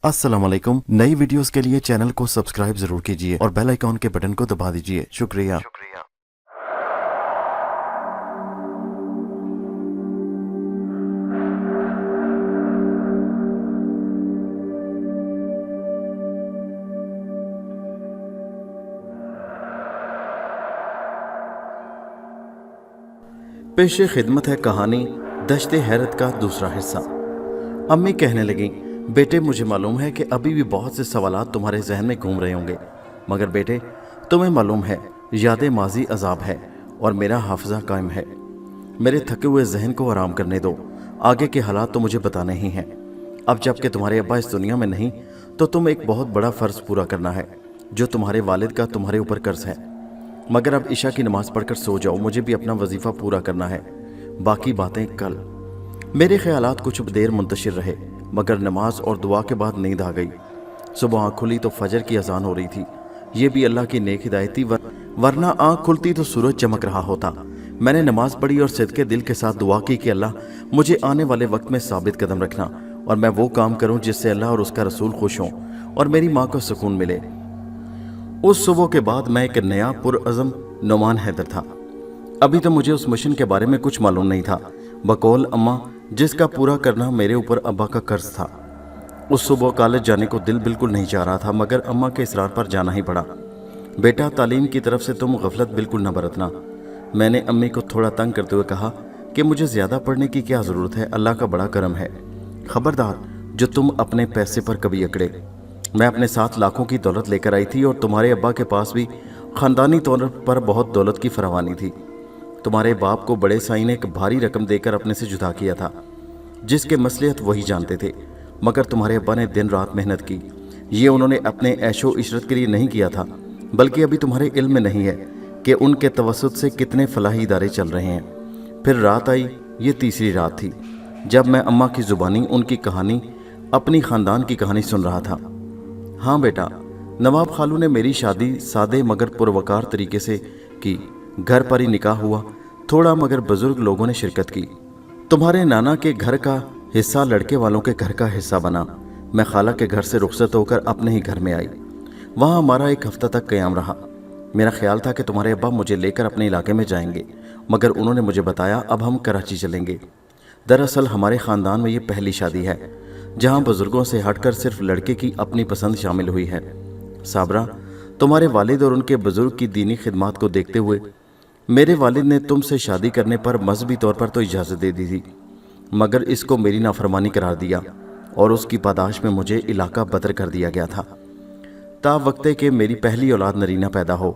अस्सलाम वालेकुम। नई वीडियोस के लिए चैनल को सब्सक्राइब जरूर कीजिए और बेल आइकॉन के बटन को दबा दीजिए। शुक्रिया। पेशे खिदमत है कहानी दश्ते हैरत का दूसरा हिस्सा। अम्मी कहने लगी, बेटे मुझे मालूम है कि अभी भी बहुत से सवालात तुम्हारे जहन में घूम रहे होंगे, मगर बेटे तुम्हें मालूम है याद माजी अजाब है और मेरा हाफिजा कायम है। मेरे थके हुए जहन को आराम करने दो, आगे के हालात तो मुझे बताने ही हैं। अब जबकि तुम्हारे अब्बा इस दुनिया में नहीं तो तुम एक बहुत बड़ा फ़र्ज़ पूरा करना है जो तुम्हारे वालिद का तुम्हारे ऊपर कर्ज है। मगर अब इशा की नमाज़ पढ़कर सो जाओ, मुझे भी अपना वजीफ़ा पूरा करना है, बाकी बातें कल। मेरे ख्यालात कुछ देर मुंतशिर रहे, मगर नमाज और दुआ के बाद नींद आ गई। सुबह आँख खुली तो फजर की अजान हो रही थी। ये भी अल्लाह की नेक हिदायत थी, वरना आँख खुलती तो सूरज चमक रहा होता। मैंने नमाज पढ़ी और सिद्के दिल के साथ दुआ की कि अल्लाह मुझे आने वाले वक्त में साबित कदम रखना और मैं वो काम करूँ जिससे अल्लाह और उसका रसूल खुश हों और मेरी माँ को सुकून मिले। उस सुबह के बाद मैं एक नया पुरअज़म नुमान हैदर था। अभी तो मुझे उस मिशन के बारे में कुछ मालूम नहीं था, बकौल अम्मा, जिसका पूरा करना मेरे ऊपर अब्बा का कर्ज था। उस सुबह कॉलेज जाने को दिल बिल्कुल नहीं चाह रहा था, मगर अम्मा के इसरार पर जाना ही पड़ा। बेटा तालीम की तरफ से तुम गफलत बिल्कुल न बरतना। मैंने अम्मी को थोड़ा तंग करते हुए कहा कि मुझे ज़्यादा पढ़ने की क्या ज़रूरत है, अल्लाह का बड़ा करम है। खबरदार जो तुम अपने पैसे पर कभी अकड़े। मैं अपने साथ लाखों की दौलत लेकर आई थी और तुम्हारे अब्बा के पास भी ख़ानदानी तौर पर बहुत दौलत की फरावानी थी। तुम्हारे बाप को बड़े साईं ने एक भारी रकम देकर अपने से जुदा किया था, जिसके मसलिहत वही जानते थे, मगर तुम्हारे अब्बा ने दिन रात मेहनत की। ये उन्होंने अपने ऐशो इशरत के लिए नहीं किया था, बल्कि अभी तुम्हारे इल्म में नहीं है कि उनके तवस्सुत से कितने फलाही इदारे चल रहे हैं। फिर रात आई, ये तीसरी रात थी, जब मैं अम्मा की ज़ुबानी उनकी कहानी, अपनी ख़ानदान की कहानी सुन रहा था। हाँ बेटा, नवाब खालू ने मेरी शादी सादे मगर पुरवकार तरीके से की। घर पर ही निकाह हुआ, थोड़ा मगर बुजुर्ग लोगों ने शिरकत की। तुम्हारे नाना के घर का हिस्सा लड़के वालों के घर का हिस्सा बना। मैं खाला के घर से रुखसत होकर अपने ही घर में आई। वहाँ हमारा एक हफ्ता तक क़याम रहा। मेरा ख्याल था कि तुम्हारे अब्बा मुझे लेकर अपने इलाके में जाएंगे, मगर उन्होंने मुझे बताया अब हम कराची चलेंगे। दरअसल हमारे ख़ानदान में ये पहली शादी है जहाँ बुजुर्गों से हटकर सिर्फ लड़के की अपनी पसंद शामिल हुई है। साबरा, तुम्हारे वालिद और उनके बुजुर्ग की दीनी खिदमत को देखते हुए मेरे वालिद ने तुमसे शादी करने पर मजहबी तौर पर तो इजाज़त दे दी थी, मगर इसको मेरी नाफरमानी करार दिया और उसकी पादाश में मुझे इलाका बदर कर दिया गया था, ता वक्ते के मेरी पहली औलाद नरीना पैदा हो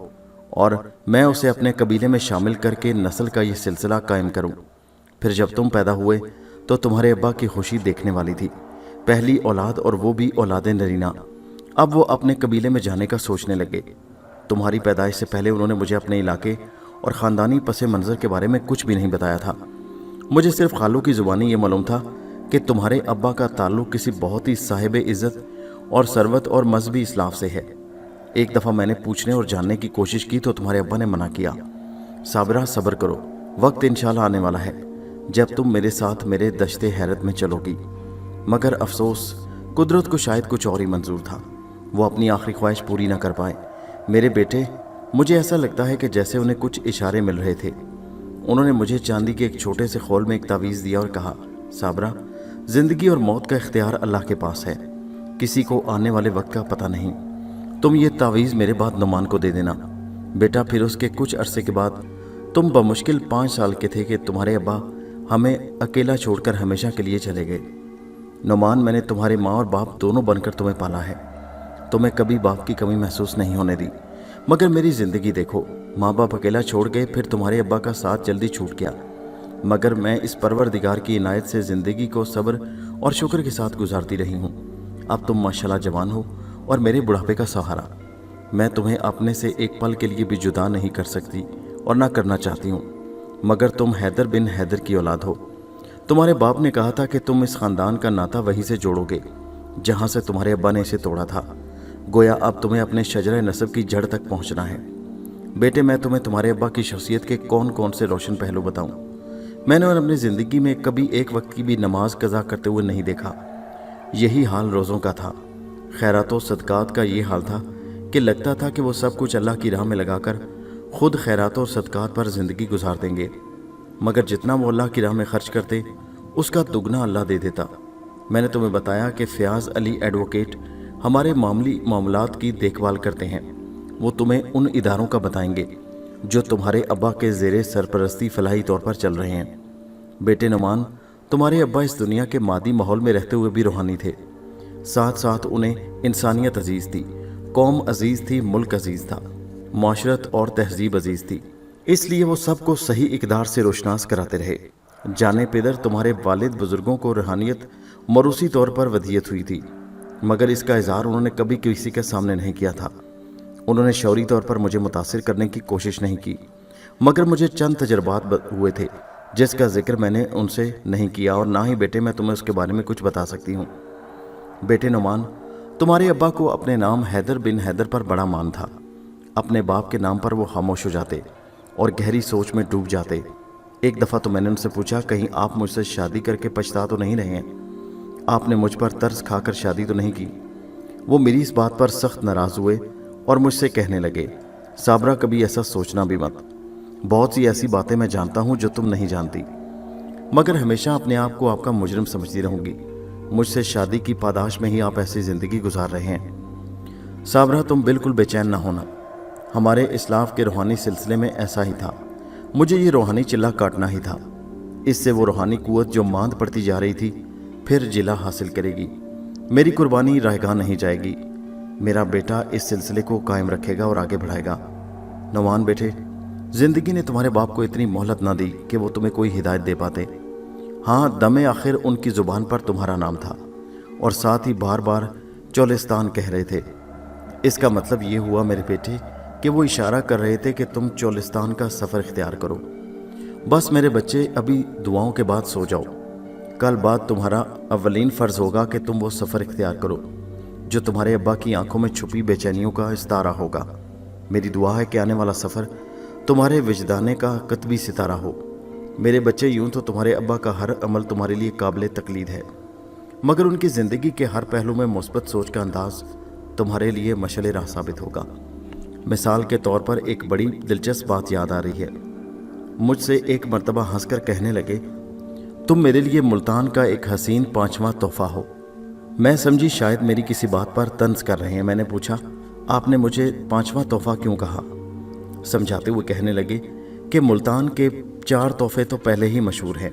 और मैं उसे अपने कबीले में शामिल करके नस्ल का ये सिलसिला कायम करूं। फिर जब तुम पैदा हुए तो तुम्हारे अब्बा की खुशी देखने वाली थी, पहली औलाद और वो भी औलाद नरीना। अब वो अपने कबीले में जाने का सोचने लगे। तुम्हारी पैदाइश से पहले उन्होंने मुझे अपने इलाके और ख़ानदानी पस मंज़र के बारे में कुछ भी नहीं बताया था। मुझे सिर्फ खालू की ज़ुबानी ये मालूम था कि तुम्हारे अब्बा का ताल्लुक़ किसी बहुत ही साहिब इज़्ज़त और सरवत और मजहबी इस्लाफ से है। एक दफ़ा मैंने पूछने और जानने की कोशिश की तो तुम्हारे अब्बा ने मना किया। साबरा, सब्र करो, वक्त इंशाल्लाह आने वाला है जब तुम मेरे साथ मेरे दश्ते हैरत में चलोगी। मगर अफसोस, कुदरत को शायद कुछ और ही मंजूर था, वो अपनी आखिरी ख्वाहिश पूरी ना कर पाए। मेरे बेटे, मुझे ऐसा लगता है कि जैसे उन्हें कुछ इशारे मिल रहे थे। उन्होंने मुझे चांदी के एक छोटे से खोल में एक तावीज़ दिया और कहा, साबरा, ज़िंदगी और मौत का इख्तियार अल्लाह के पास है, किसी को आने वाले वक्त का पता नहीं। तुम ये तावीज़ मेरे बाद नुमान को दे देना। बेटा, फिर उसके कुछ अरसे के बाद तुम बमुश्किल 5 साल के थे कि तुम्हारे अब्बा हमें अकेला छोड़कर हमेशा के लिए चले गए। नुमान, मैंने तुम्हारे माँ और बाप दोनों बनकर तुम्हें पाला है, तुम्हें कभी बाप की कमी महसूस नहीं होने दी। मगर मेरी ज़िंदगी देखो, माँ बाप अकेला छोड़ गए, फिर तुम्हारे अब्बा का साथ जल्दी छूट गया, मगर मैं इस परवरदिगार की इनायत से ज़िंदगी को सब्र और शुक्र के साथ गुजारती रही हूँ। अब तुम माशाल्लाह जवान हो और मेरे बुढ़ापे का सहारा। मैं तुम्हें अपने से एक पल के लिए भी जुदा नहीं कर सकती और ना करना चाहती हूँ, मगर तुम हैदर बिन हैदर की औलाद हो। तुम्हारे बाप ने कहा था कि तुम इस ख़ानदान का नाता वहीं से जोड़ोगे जहाँ से तुम्हारे अब्बा ने इसे तोड़ा था। गोया अब तुम्हें अपने शजरे नस्ब की जड़ तक पहुँचना है। बेटे, मैं तुम्हें तुम्हारे अब्बा की शख्सियत के कौन कौन से रोशन पहलू बताऊँ। मैंने और अपनी ज़िंदगी में कभी एक वक्त की भी नमाज कज़ा करते हुए नहीं देखा। यही हाल रोज़ों का था। खैरात व सदक़ात का ये हाल था कि लगता था कि वो सब कुछ अल्लाह की राह में लगाकर खुद खैरात और सदक़ात पर ज़िंदगी गुजार देंगे, मगर जितना वो अल्लाह की राह में खर्च करते उसका दुगना अल्लाह दे देता। मैंने तुम्हें बताया कि फ़याज़ अली एडवोकेट हमारे मामली मामलात की देखभाल करते हैं। वो तुम्हें उन इदारों का बताएंगे जो तुम्हारे अब्बा के ज़ेरे सरपरस्ती फलाही तौर पर चल रहे हैं। बेटे नुमान, तुम्हारे अब्बा इस दुनिया के मादी माहौल में रहते हुए भी रूहानी थे। साथ साथ उन्हें इंसानियत अजीज़ थी, कौम अजीज़ थी, मुल्क अजीज़ था, माशरत और तहजीब अजीज़ थी। इसलिए वो सबको सही इक़दार से रोशनास कराते रहे। जाने पेदर तुम्हारे वालिद बुज़ुर्गों को रूहानियत मरूसी तौर पर वदियत हुई थी, मगर इसका इज़हार उन्होंने कभी किसी के सामने नहीं किया था। उन्होंने शौरी तौर पर मुझे मुतासिर करने की कोशिश नहीं की, मगर मुझे चंद तजर्बात हुए थे जिसका जिक्र मैंने उनसे नहीं किया, और ना ही बेटे मैं तुम्हें उसके बारे में कुछ बता सकती हूँ। बेटे नुमान, तुम्हारे अब्बा को अपने नाम हैदर बिन हैदर पर बड़ा मान था। अपने बाप के नाम पर वो खामोश हो जाते और गहरी सोच में डूब जाते। एक दफ़ा तो मैंने उनसे पूछा, कहीं आप मुझसे शादी करके पछता तो नहीं रहे हैं? आपने मुझ पर तरस खाकर शादी तो नहीं की? वो मेरी इस बात पर सख्त नाराज़ हुए और मुझसे कहने लगे, साबरा कभी ऐसा सोचना भी मत। बहुत सी ऐसी बातें मैं जानता हूँ जो तुम नहीं जानती, मगर हमेशा अपने आप को आपका मुजरिम समझती रहूँगी। मुझसे शादी की पादाश में ही आप ऐसी ज़िंदगी गुजार रहे हैं। साबरा, तुम बिल्कुल बेचैन ना होना। हमारे इस्लाफ के रूहानी सिलसिले में ऐसा ही था। मुझे ये रूहानी चिल्ला काटना ही था। इससे वो रूहानी कुव्वत जो मांद पड़ती जा रही थी फिर जिला हासिल करेगी। मेरी कुर्बानी रायगाह नहीं जाएगी। मेरा बेटा इस सिलसिले को कायम रखेगा और आगे बढ़ाएगा। नुमान बेटे, ज़िंदगी ने तुम्हारे बाप को इतनी मोहलत ना दी कि वो तुम्हें कोई हिदायत दे पाते। हाँ, दमे आखिर उनकी ज़ुबान पर तुम्हारा नाम था और साथ ही बार बार चोलिस्तान कह रहे थे। इसका मतलब ये हुआ मेरे बेटे कि वो इशारा कर रहे थे कि तुम चोलिस्तान का सफ़र इख्तियार करो। बस मेरे बच्चे, अभी दुआओं के बाद सो जाओ। कल बाद तुम्हारा अव्वलीन फ़र्ज़ होगा कि तुम वो सफ़र इख्तियार करो जो तुम्हारे अब्बा की आंखों में छुपी बेचैनियों का इस्तारा होगा। मेरी दुआ है कि आने वाला सफ़र तुम्हारे विजदाने का कतबी सितारा हो। मेरे बच्चे, यूं तो तुम्हारे अब्बा का हर अमल तुम्हारे लिए काबिल तकलीद है, मगर उनकी ज़िंदगी के हर पहलू में मुस्बत सोच का अंदाज़ तुम्हारे लिए मशअल राह साबित होगा। मिसाल के तौर पर एक बड़ी दिलचस्प बात याद आ रही है। मुझसे एक मर्तबा हंसकर कहने लगे, तुम मेरे लिए मुल्तान का एक हसीन 5वां तोहफ़ा हो। मैं समझी शायद मेरी किसी बात पर तंज कर रहे हैं। मैंने पूछा, आपने मुझे 5वां तोहफ़ा क्यों कहा? समझाते हुए कहने लगे कि मुल्तान के 4 तोहफ़े तो पहले ही मशहूर हैं।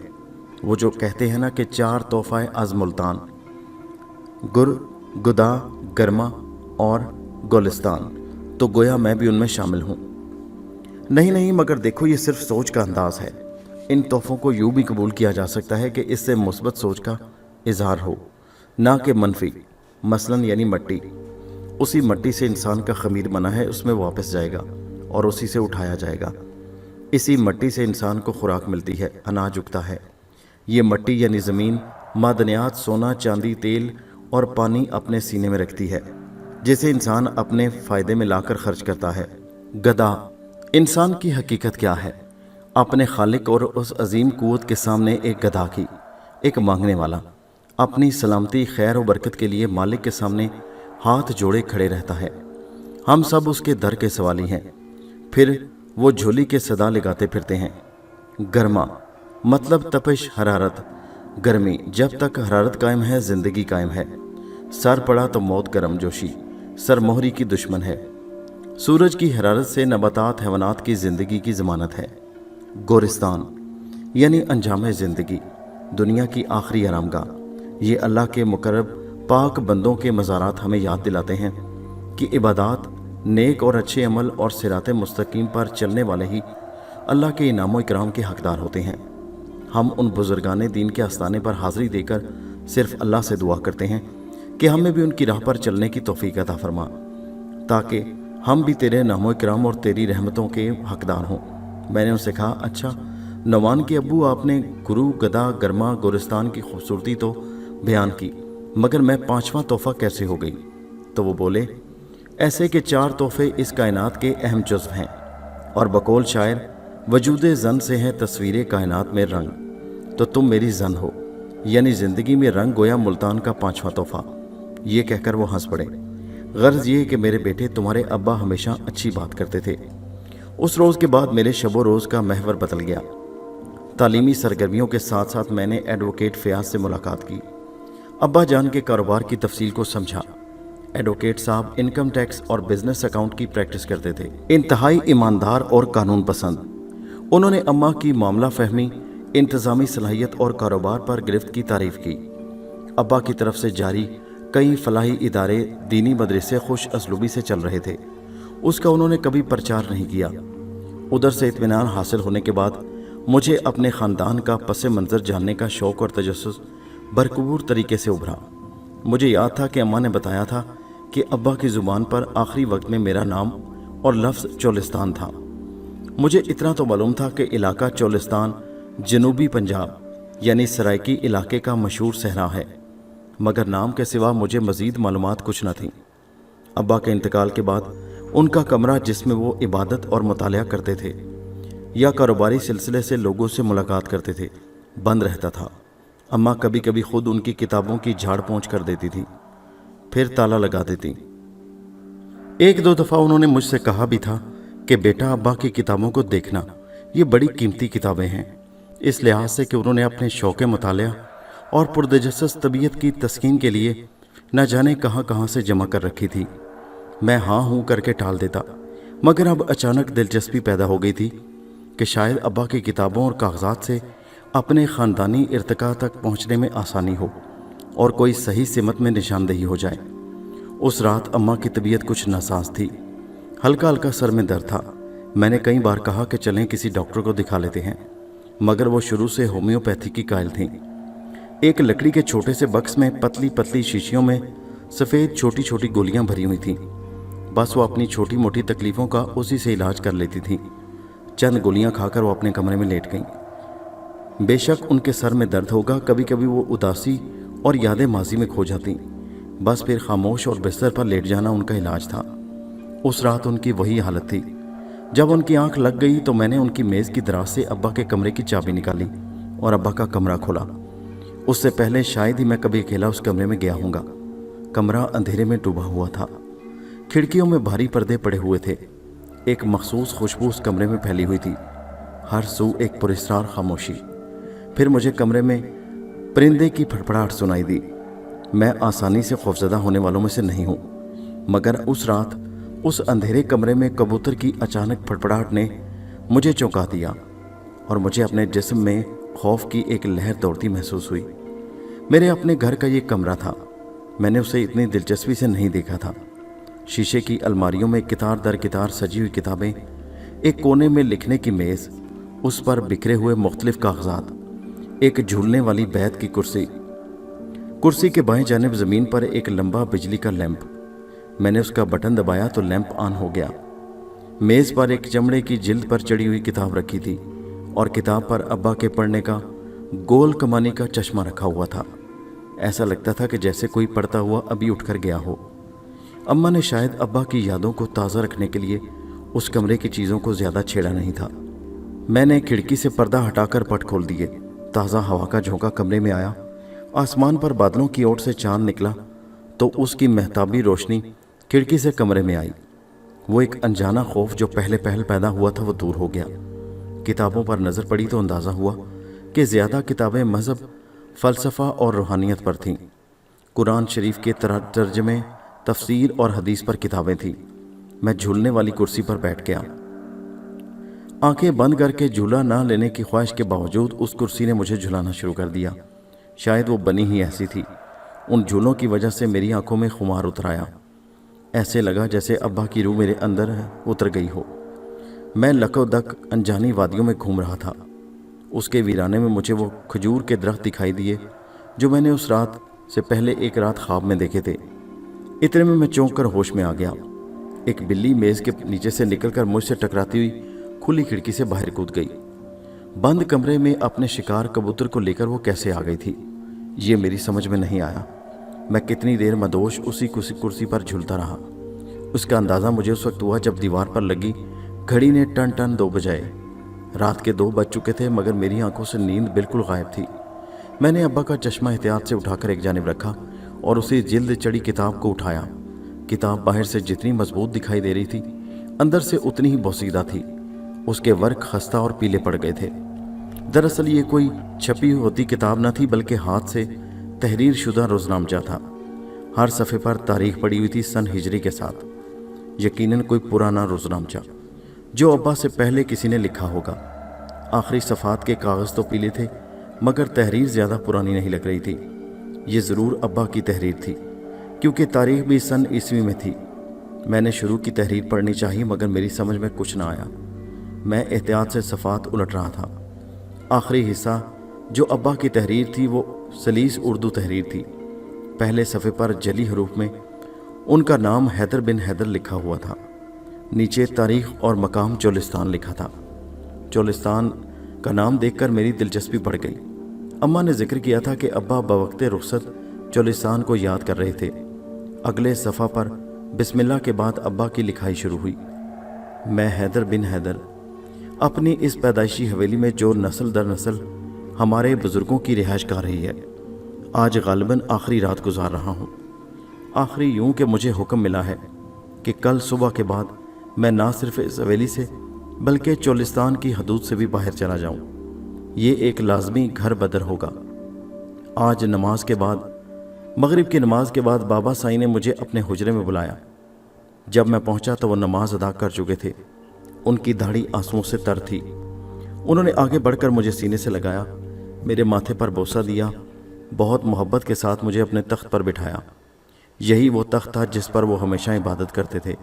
वो जो कहते हैं ना कि 4 तोहफ़ा अज़ मुल्तान, गुर, गुदा, गरमा और गोलिस्तान, तो गोया मैं भी उनमें शामिल हूँ। नहीं, मगर देखो, ये सिर्फ सोच का अंदाज़ है। इन तोहफ़ों को यूँ भी कबूल किया जा सकता है कि इससे मुस्बत सोच का इजहार हो, ना कि मनफी। मसलन यानी मट्टी, उसी मट्टी से इंसान का खमीर बना है, उसमें वापस जाएगा और उसी से उठाया जाएगा। इसी मट्टी से इंसान को खुराक मिलती है, अनाज उगता है। ये मट्टी यानी ज़मीन मादनियात, सोना, चांदी, तेल और पानी अपने सीने में रखती है, जिसे इंसान अपने फ़ायदे में लाकर खर्च करता है। गदा, इंसान की हकीकत क्या है? अपने खालिक और उस अजीम कुव्वत के सामने एक गधा की, एक मांगने वाला, अपनी सलामती, खैर और बरकत के लिए मालिक के सामने हाथ जोड़े खड़े रहता है। हम सब उसके दर के सवाली हैं। फिर वो झोली के सदा लगाते फिरते हैं। गर्मा मतलब तपिश, हरारत, गर्मी। जब तक हरारत कायम है ज़िंदगी कायम है। सर पड़ा तो मौत गर्म जोशी सरमोहरी की दुश्मन है। सूरज की हरारत से नबातात हैवानात की ज़िंदगी की ज़मानत है। गोरिस्तान यानी अंजाम ज़िंदगी, दुनिया की आखिरी आरामगाह। ये अल्लाह के मुकर्रब पाक बंदों के मज़ारात हमें याद दिलाते हैं कि इबादत, नेक और अच्छे अमल और सिराते मुस्तकीम पर चलने वाले ही अल्लाह के इनाम इकराम के हकदार होते हैं। हम उन बुजुर्गाने दीन के आस्थाने पर हाज़िरी देकर सिर्फ अल्लाह से दुआ करते हैं कि हमें भी उनकी राह पर चलने की तौफीक अता फरमा, ताकि हम भी तेरे नामो इकराम और तेरी रहमतों के हकदार हों। मैंने उनसे कहा, अच्छा नुमान के अब्बू, आपने गुरु, गदा, गरमा, गोरिस्तान की खूबसूरती तो बयान की, मगर मैं 5वां तोहफ़ा कैसे हो गई? तो वो बोले, ऐसे के 4 तोहफ़े इस कायनात के अहम जुज़्व हैं, और बकौल शायर, वजूद ज़न से है तस्वीर कायनात में रंग, तो तुम मेरी ज़न हो, यानी ज़िंदगी में रंग गोया मुल्तान का 5वां तोहफ़ा। یہ کہہ کر وہ ہنس پڑے۔ غرض یہ کہ میرے بیٹے تمہارے ابا ہمیشہ اچھی بات کرتے تھے۔ اس روز کے بعد میرے شب و روز کا محور بدل گیا۔ تعلیمی سرگرمیوں کے ساتھ ساتھ میں نے ایڈوکیٹ فیاض سے ملاقات کی۔ ابا جان کے کاروبار کی تفصیل کو سمجھا۔ ایڈوکیٹ صاحب انکم ٹیکس اور بزنس اکاؤنٹ کی پریکٹس کرتے تھے، انتہائی ایماندار اور قانون پسند۔ انہوں نے اماں کی معاملہ فہمی، انتظامی صلاحیت اور کاروبار پر گرفت کی تعریف کی۔ ابا کی طرف سے جاری کئی فلاحی ادارے، دینی مدرسے خوش اسلوبی سے چل رہے تھے۔ اس کا انہوں نے کبھی پرچار نہیں کیا۔ ادھر سے اطمینان حاصل ہونے کے بعد مجھے اپنے خاندان کا پس منظر جاننے کا شوق اور تجسس بھرپور طریقے سے ابھرا۔ مجھے یاد تھا کہ اماں نے بتایا تھا کہ ابا کی زبان پر آخری وقت میں میرا نام اور لفظ چولستان تھا۔ مجھے اتنا تو معلوم تھا کہ علاقہ چولستان جنوبی پنجاب یعنی سرائکی علاقے کا مشہور صحرا ہے، مگر نام کے سوا مجھے مزید معلومات کچھ نہ تھیں۔ ابا کے انتقال کے بعد ان کا کمرہ جس میں وہ عبادت اور مطالعہ کرتے تھے یا کاروباری سلسلے سے لوگوں سے ملاقات کرتے تھے، بند رہتا تھا۔ اماں کبھی کبھی خود ان کی کتابوں کی جھاڑ پونچھ کر دیتی تھی، پھر تالا لگا دیتی۔ ایک دو دفعہ انہوں نے مجھ سے کہا بھی تھا کہ بیٹا ابا کی کتابوں کو دیکھنا، یہ بڑی قیمتی کتابیں ہیں، اس لحاظ سے کہ انہوں نے اپنے شوق مطالعہ اور پرتجسس طبیعت کی تسکین کے لیے نہ جانے کہاں کہاں سے جمع کر رکھی تھی۔ میں ہاں ہوں کر کے ٹال دیتا، مگر اب اچانک دلچسپی پیدا ہو گئی تھی کہ شاید ابا کی کتابوں اور کاغذات سے اپنے خاندانی ارتقاء تک پہنچنے میں آسانی ہو اور کوئی صحیح سمت میں نشاندہی ہو جائے۔ اس رات اماں کی طبیعت کچھ ناساز تھی، ہلکا ہلکا سر میں درد تھا۔ میں نے کئی بار کہا کہ چلیں کسی ڈاکٹر کو دکھا لیتے ہیں، مگر وہ شروع سے ہومیوپیتھی کی قائل تھیں۔ ایک لکڑی کے چھوٹے سے بکس میں پتلی پتلی شیشیوں میں سفید چھوٹی چھوٹی گولیاں بھری ہوئی تھیں، بس وہ اپنی چھوٹی موٹی تکلیفوں کا اسی سے علاج کر لیتی تھیں۔ چند گولیاں کھا کر وہ اپنے کمرے میں لیٹ گئیں۔ بے شک ان کے سر میں درد ہوگا، کبھی کبھی وہ اداسی اور یادیں ماضی میں کھو جاتی، بس پھر خاموش اور بستر پر لیٹ جانا ان کا علاج تھا۔ اس رات ان کی وہی حالت تھی۔ جب ان کی آنکھ لگ گئی تو میں نے ان کی میز کی دراز سے ابا کے کمرے کی چابی نکالی اور ابا کا کمرہ کھولا۔ اس سے پہلے شاید ہی میں کبھی اکیلا اس کمرے میں گیا ہوں گا۔ کمرہ اندھیرے میں ڈوبا ہوا تھا، کھڑکیوں میں بھاری پردے پڑے ہوئے تھے، ایک مخصوص خوشبو اس کمرے میں پھیلی ہوئی تھی، ہر سو ایک پراسرار خاموشی۔ پھر مجھے کمرے میں پرندے کی پھڑپھڑاہٹ سنائی دی۔ میں آسانی سے خوفزدہ ہونے والوں میں سے نہیں ہوں، مگر اس رات اس اندھیرے کمرے میں کبوتر کی اچانک پھڑپھڑاہٹ نے مجھے چونکا دیا اور مجھے اپنے جسم میں خوف کی ایک لہر دوڑتی محسوس ہوئی۔ میرے اپنے گھر کا یہ کمرہ تھا، میں نے اسے اتنی دلچسپی سے نہیں دیکھا تھا۔ شیشے کی الماریوں میں کتار در کتار سجی ہوئی کتابیں، ایک کونے میں لکھنے کی میز، اس پر بکھرے ہوئے مختلف کاغذات، ایک جھولنے والی بیت کی کرسی کے بائیں جانب زمین پر ایک لمبا بجلی کا لیمپ۔ میں نے اس کا بٹن دبایا تو لیمپ آن ہو گیا۔ میز پر ایک چمڑے کی جلد پر چڑھی ہوئی کتاب رکھی تھی اور کتاب پر ابا کے پڑھنے کا گول کمانی کا چشمہ رکھا ہوا تھا۔ ایسا لگتا تھا کہ جیسے کوئی پڑھتا ہوا ابھی اٹھ کر گیا ہو۔ اماں نے شاید ابا کی یادوں کو تازہ رکھنے کے لیے اس کمرے کی چیزوں کو زیادہ چھیڑا نہیں تھا۔ میں نے کھڑکی سے پردہ ہٹا کر پٹ کھول دیے۔ تازہ ہوا کا جھونکا کمرے میں آیا۔ آسمان پر بادلوں کی اوٹ سے چاند نکلا تو اس کی مہتابی روشنی کھڑکی سے کمرے میں آئی۔ وہ ایک انجانا خوف جو پہلے پہل پیدا ہوا تھا وہ دور ہو گیا۔ کتابوں پر نظر پڑی تو اندازہ ہوا کہ زیادہ کتابیں مذہب، فلسفہ اور روحانیت پر تھیں۔ قرآن شریف کے ترجمے، تفسیر اور حدیث پر کتابیں تھیں۔ میں جھولنے والی کرسی پر بیٹھ گیا۔ آنکھیں بند کر کے جھولا نہ لینے کی خواہش کے باوجود اس کرسی نے مجھے جھلانا شروع کر دیا۔ شاید وہ بنی ہی ایسی تھی۔ ان جھولوں کی وجہ سے میری آنکھوں میں خمار اتر آیا۔ ایسے لگا جیسے ابا کی روح میرے اندر اتر گئی ہو۔ میں لک و دک انجانی وادیوں میں گھوم رہا تھا۔ اس کے ویرانے میں مجھے وہ کھجور کے درخت دکھائی دیے جو میں نے اس رات سے پہلے ایک رات خواب میں دیکھے تھے۔ اتنے میں چونک کر ہوش میں آ گیا۔ ایک بلی میز کے نیچے سے نکل کر مجھ سے ٹکراتی ہوئی کھلی کھڑکی سے باہر کود گئی۔ بند کمرے میں اپنے شکار کبوتر کو لے کر وہ کیسے آ گئی تھی، یہ میری سمجھ میں نہیں آیا۔ میں کتنی دیر مدوش اسی کرسی پر جھولتا رہا۔ اس کا اندازہ مجھے اس وقت ہوا جب دیوار پر لگی گھڑی نے ٹن ٹن 2 بجائے۔ رات کے 2 بج چکے تھے مگر میری آنکھوں سے نیند بالکل غائب تھی۔ میں نے ابا کا چشمہ احتیاط سے اٹھا کر ایک جانب رکھا और उसी जिल्द चढ़ी किताब को उठाया। किताब बाहर से जितनी मजबूत दिखाई दे रही थी, अंदर से उतनी ही बोसीदा थी। उसके वर्क खस्ता और पीले पड़ गए थे। दरअसल ये कोई छपी होती किताब न थी, बल्कि हाथ से तहरीर शुदा रोजनामचा था। हर सफ़े पर तारीख पड़ी हुई थी सन हिजरी के साथ। यकीनन कोई पुराना रोजनामचा जो अब्बा से पहले किसी ने लिखा होगा। आखिरी सफ़ात के कागज़ तो पीले थे, मगर तहरीर ज़्यादा पुरानी नहीं लग रही थी। ये ज़रूर अब्बा की तहरीर थी, क्योंकि तारीख भी सन ईस्वी में थी। मैंने शुरू की तहरीर पढ़नी चाहिए, मगर मेरी समझ में कुछ ना आया। मैं एहतियात से सफ़ात उलट रहा था। आखिरी हिस्सा जो अब्बा की तहरीर थी वो सलीस उर्दू तहरीर थी। पहले सफ़े पर जली हरूफ में उनका नाम हैदर बिन हैदर लिखा हुआ था। नीचे तारीख और मकाम चोलिस्तान लिखा था। चोलिस्तान का नाम देखकर मेरी दिलचस्पी बढ़ गई। अम्मा ने जिक्र किया था कि अब्बा बवक्ते रुखसत चोलिस्तान को याद कर रहे थे। अगले सफ़ा पर बिस्मिल्लाह के बाद अब्बा की लिखाई शुरू हुई। मैं हैदर बिन हैदर अपनी इस पैदाइशी हवेली में जो नस्ल दर नस्ल हमारे बुज़ुर्गों की रिहाइश कर रही है, आज गालिबन आखिरी रात गुजार रहा हूँ। आखिरी यूँ कि मुझे हुक्म मिला है कि कल सुबह के बाद मैं ना सिर्फ इस हवेली से बल्कि चोलिस्तान की हदूद से भी बाहर चला जाऊँ। ये एक लाजमी घर बदर होगा। आज नमाज के बाद, मगरिब की नमाज के बाद बाबा साईं ने मुझे अपने हुजरे में बुलाया। जब मैं पहुँचा तो वो नमाज अदा कर चुके थे। उनकी दाढ़ी आंसुओं से तर थी। उन्होंने आगे बढ़कर मुझे सीने से लगाया, मेरे माथे पर बोसा दिया, बहुत मोहब्बत के साथ मुझे अपने तख्त पर बिठाया। यही वो तख्त था जिस पर वो हमेशा इबादत करते थे।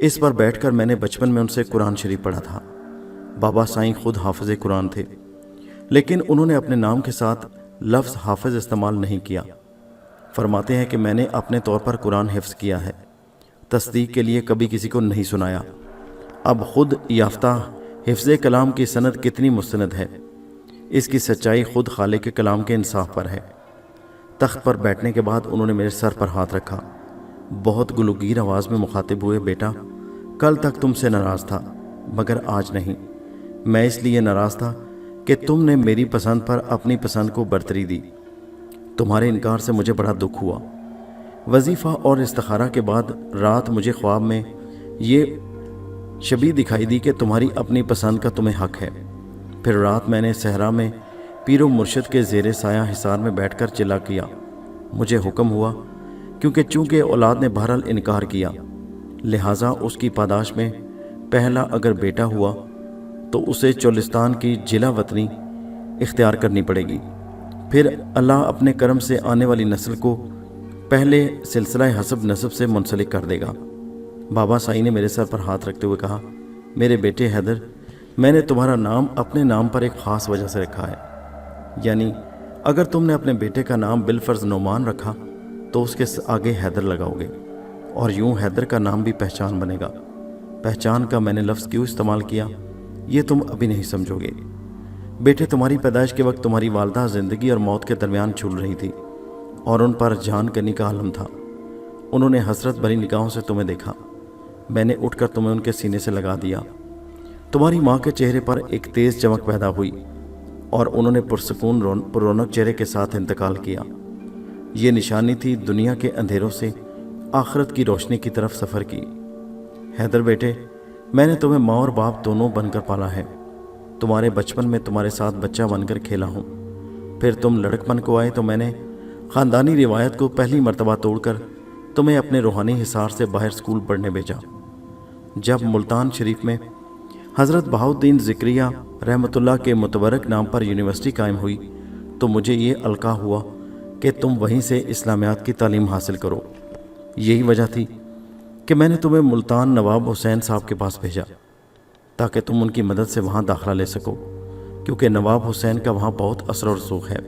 इस पर बैठकर मैंने बचपन में उनसे कुरान शरीफ पढ़ा था। बाबा साईं खुद हाफिज़ कुरान थे, लेकिन उन्होंने अपने नाम के साथ लफ्ज़ हाफिज़ इस्तेमाल नहीं किया। फरमाते हैं कि मैंने अपने तौर पर कुरान हिफ्ज़ किया है, तस्दीक के लिए कभी किसी को नहीं सुनाया। अब खुद याफ्ता हिफ्ज़ कलाम की सनद कितनी मुस्तनद है, इसकी सच्चाई खुद खालिक के कलाम के इंसाफ पर है। तख्त पर बैठने के बाद उन्होंने मेरे सर पर हाथ रखा। बहुत गुलगीर आवाज़ में मुखातिब हुए, बेटा कल तक तुमसे नाराज़ था, मगर आज नहीं। मैं इसलिए नाराज़ था कि तुमने मेरी पसंद पर अपनी पसंद को बरतरी दी। तुम्हारे इनकार से मुझे बड़ा दुख हुआ। वजीफ़ा और इस्तिखारा के बाद रात मुझे ख्वाब में ये शबी दिखाई दी कि तुम्हारी अपनी पसंद का तुम्हें हक है। फिर रात मैंने सहरा में पीरो मुर्शिद के ज़ेरे साया हिसार में बैठकर चिल्ला किया। मुझे हुक्म हुआ, क्योंकि चूँकि औलाद ने बहरहाल इनकार किया, लिहाजा उसकी पादाश में पहला अगर बेटा हुआ तो उसे चोलिस्तान की जिला वतनी इख्तियार करनी पड़ेगी। फिर अल्लाह अपने करम से आने वाली नस्ल को पहले सिलसिला हसब नसब से मुंसलिक कर देगा। बाबा साईं ने मेरे सर पर हाथ रखते हुए कहा, मेरे बेटे हैदर, मैंने तुम्हारा नाम अपने नाम पर एक ख़ास वजह से रखा है। यानी अगर तुमने अपने बेटे का नाम बिलफर्ज नोमान रखा तो उसके आगे हैदर लगाओगे, और यूं हैदर का नाम भी पहचान बनेगा। पहचान का मैंने लफ्ज़ क्यों इस्तेमाल किया ये तुम अभी नहीं समझोगे। बेटे, तुम्हारी पैदाइश के वक्त तुम्हारी वालदा ज़िंदगी और मौत के दरमियान झूल रही थी और उन पर जान करने का आलम था। उन्होंने हसरत भरी निगाहों से तुम्हें देखा। मैंने उठकर तुम्हें उनके सीने से लगा दिया। तुम्हारी माँ के चेहरे पर एक तेज़ चमक पैदा हुई और उन्होंने पुरसकून रौनक चेहरे के साथ इंतकाल किया। ये निशानी थी दुनिया के अंधेरों से आखिरत की रोशनी की तरफ सफ़र की। हैदर बेटे, मैंने तुम्हें माँ और बाप दोनों बनकर पाला है। तुम्हारे बचपन में तुम्हारे साथ बच्चा बनकर खेला हूँ। फिर तुम लड़कपन को आए तो मैंने ख़ानदानी रिवायत को पहली मर्तबा तोड़कर तुम्हें अपने रूहानी हिसार से बाहर स्कूल पढ़ने भेजा। जब मुल्तान शरीफ में हज़रत बहाउद्दीन ज़िक्रिया रहमतुल्लाह के मुतबरक नाम पर यूनिवर्सिटी कायम हुई तो मुझे ये अलका हुआ कि तुम वहीं से इस्लामियात की तालीम हासिल करो। यही वजह थी कि मैंने तुम्हें मुल्तान नवाब हुसैन साहब के पास भेजा ताकि तुम उनकी मदद से वहाँ दाखिला ले सको, क्योंकि नवाब हुसैन का वहाँ बहुत असर और रसूख है।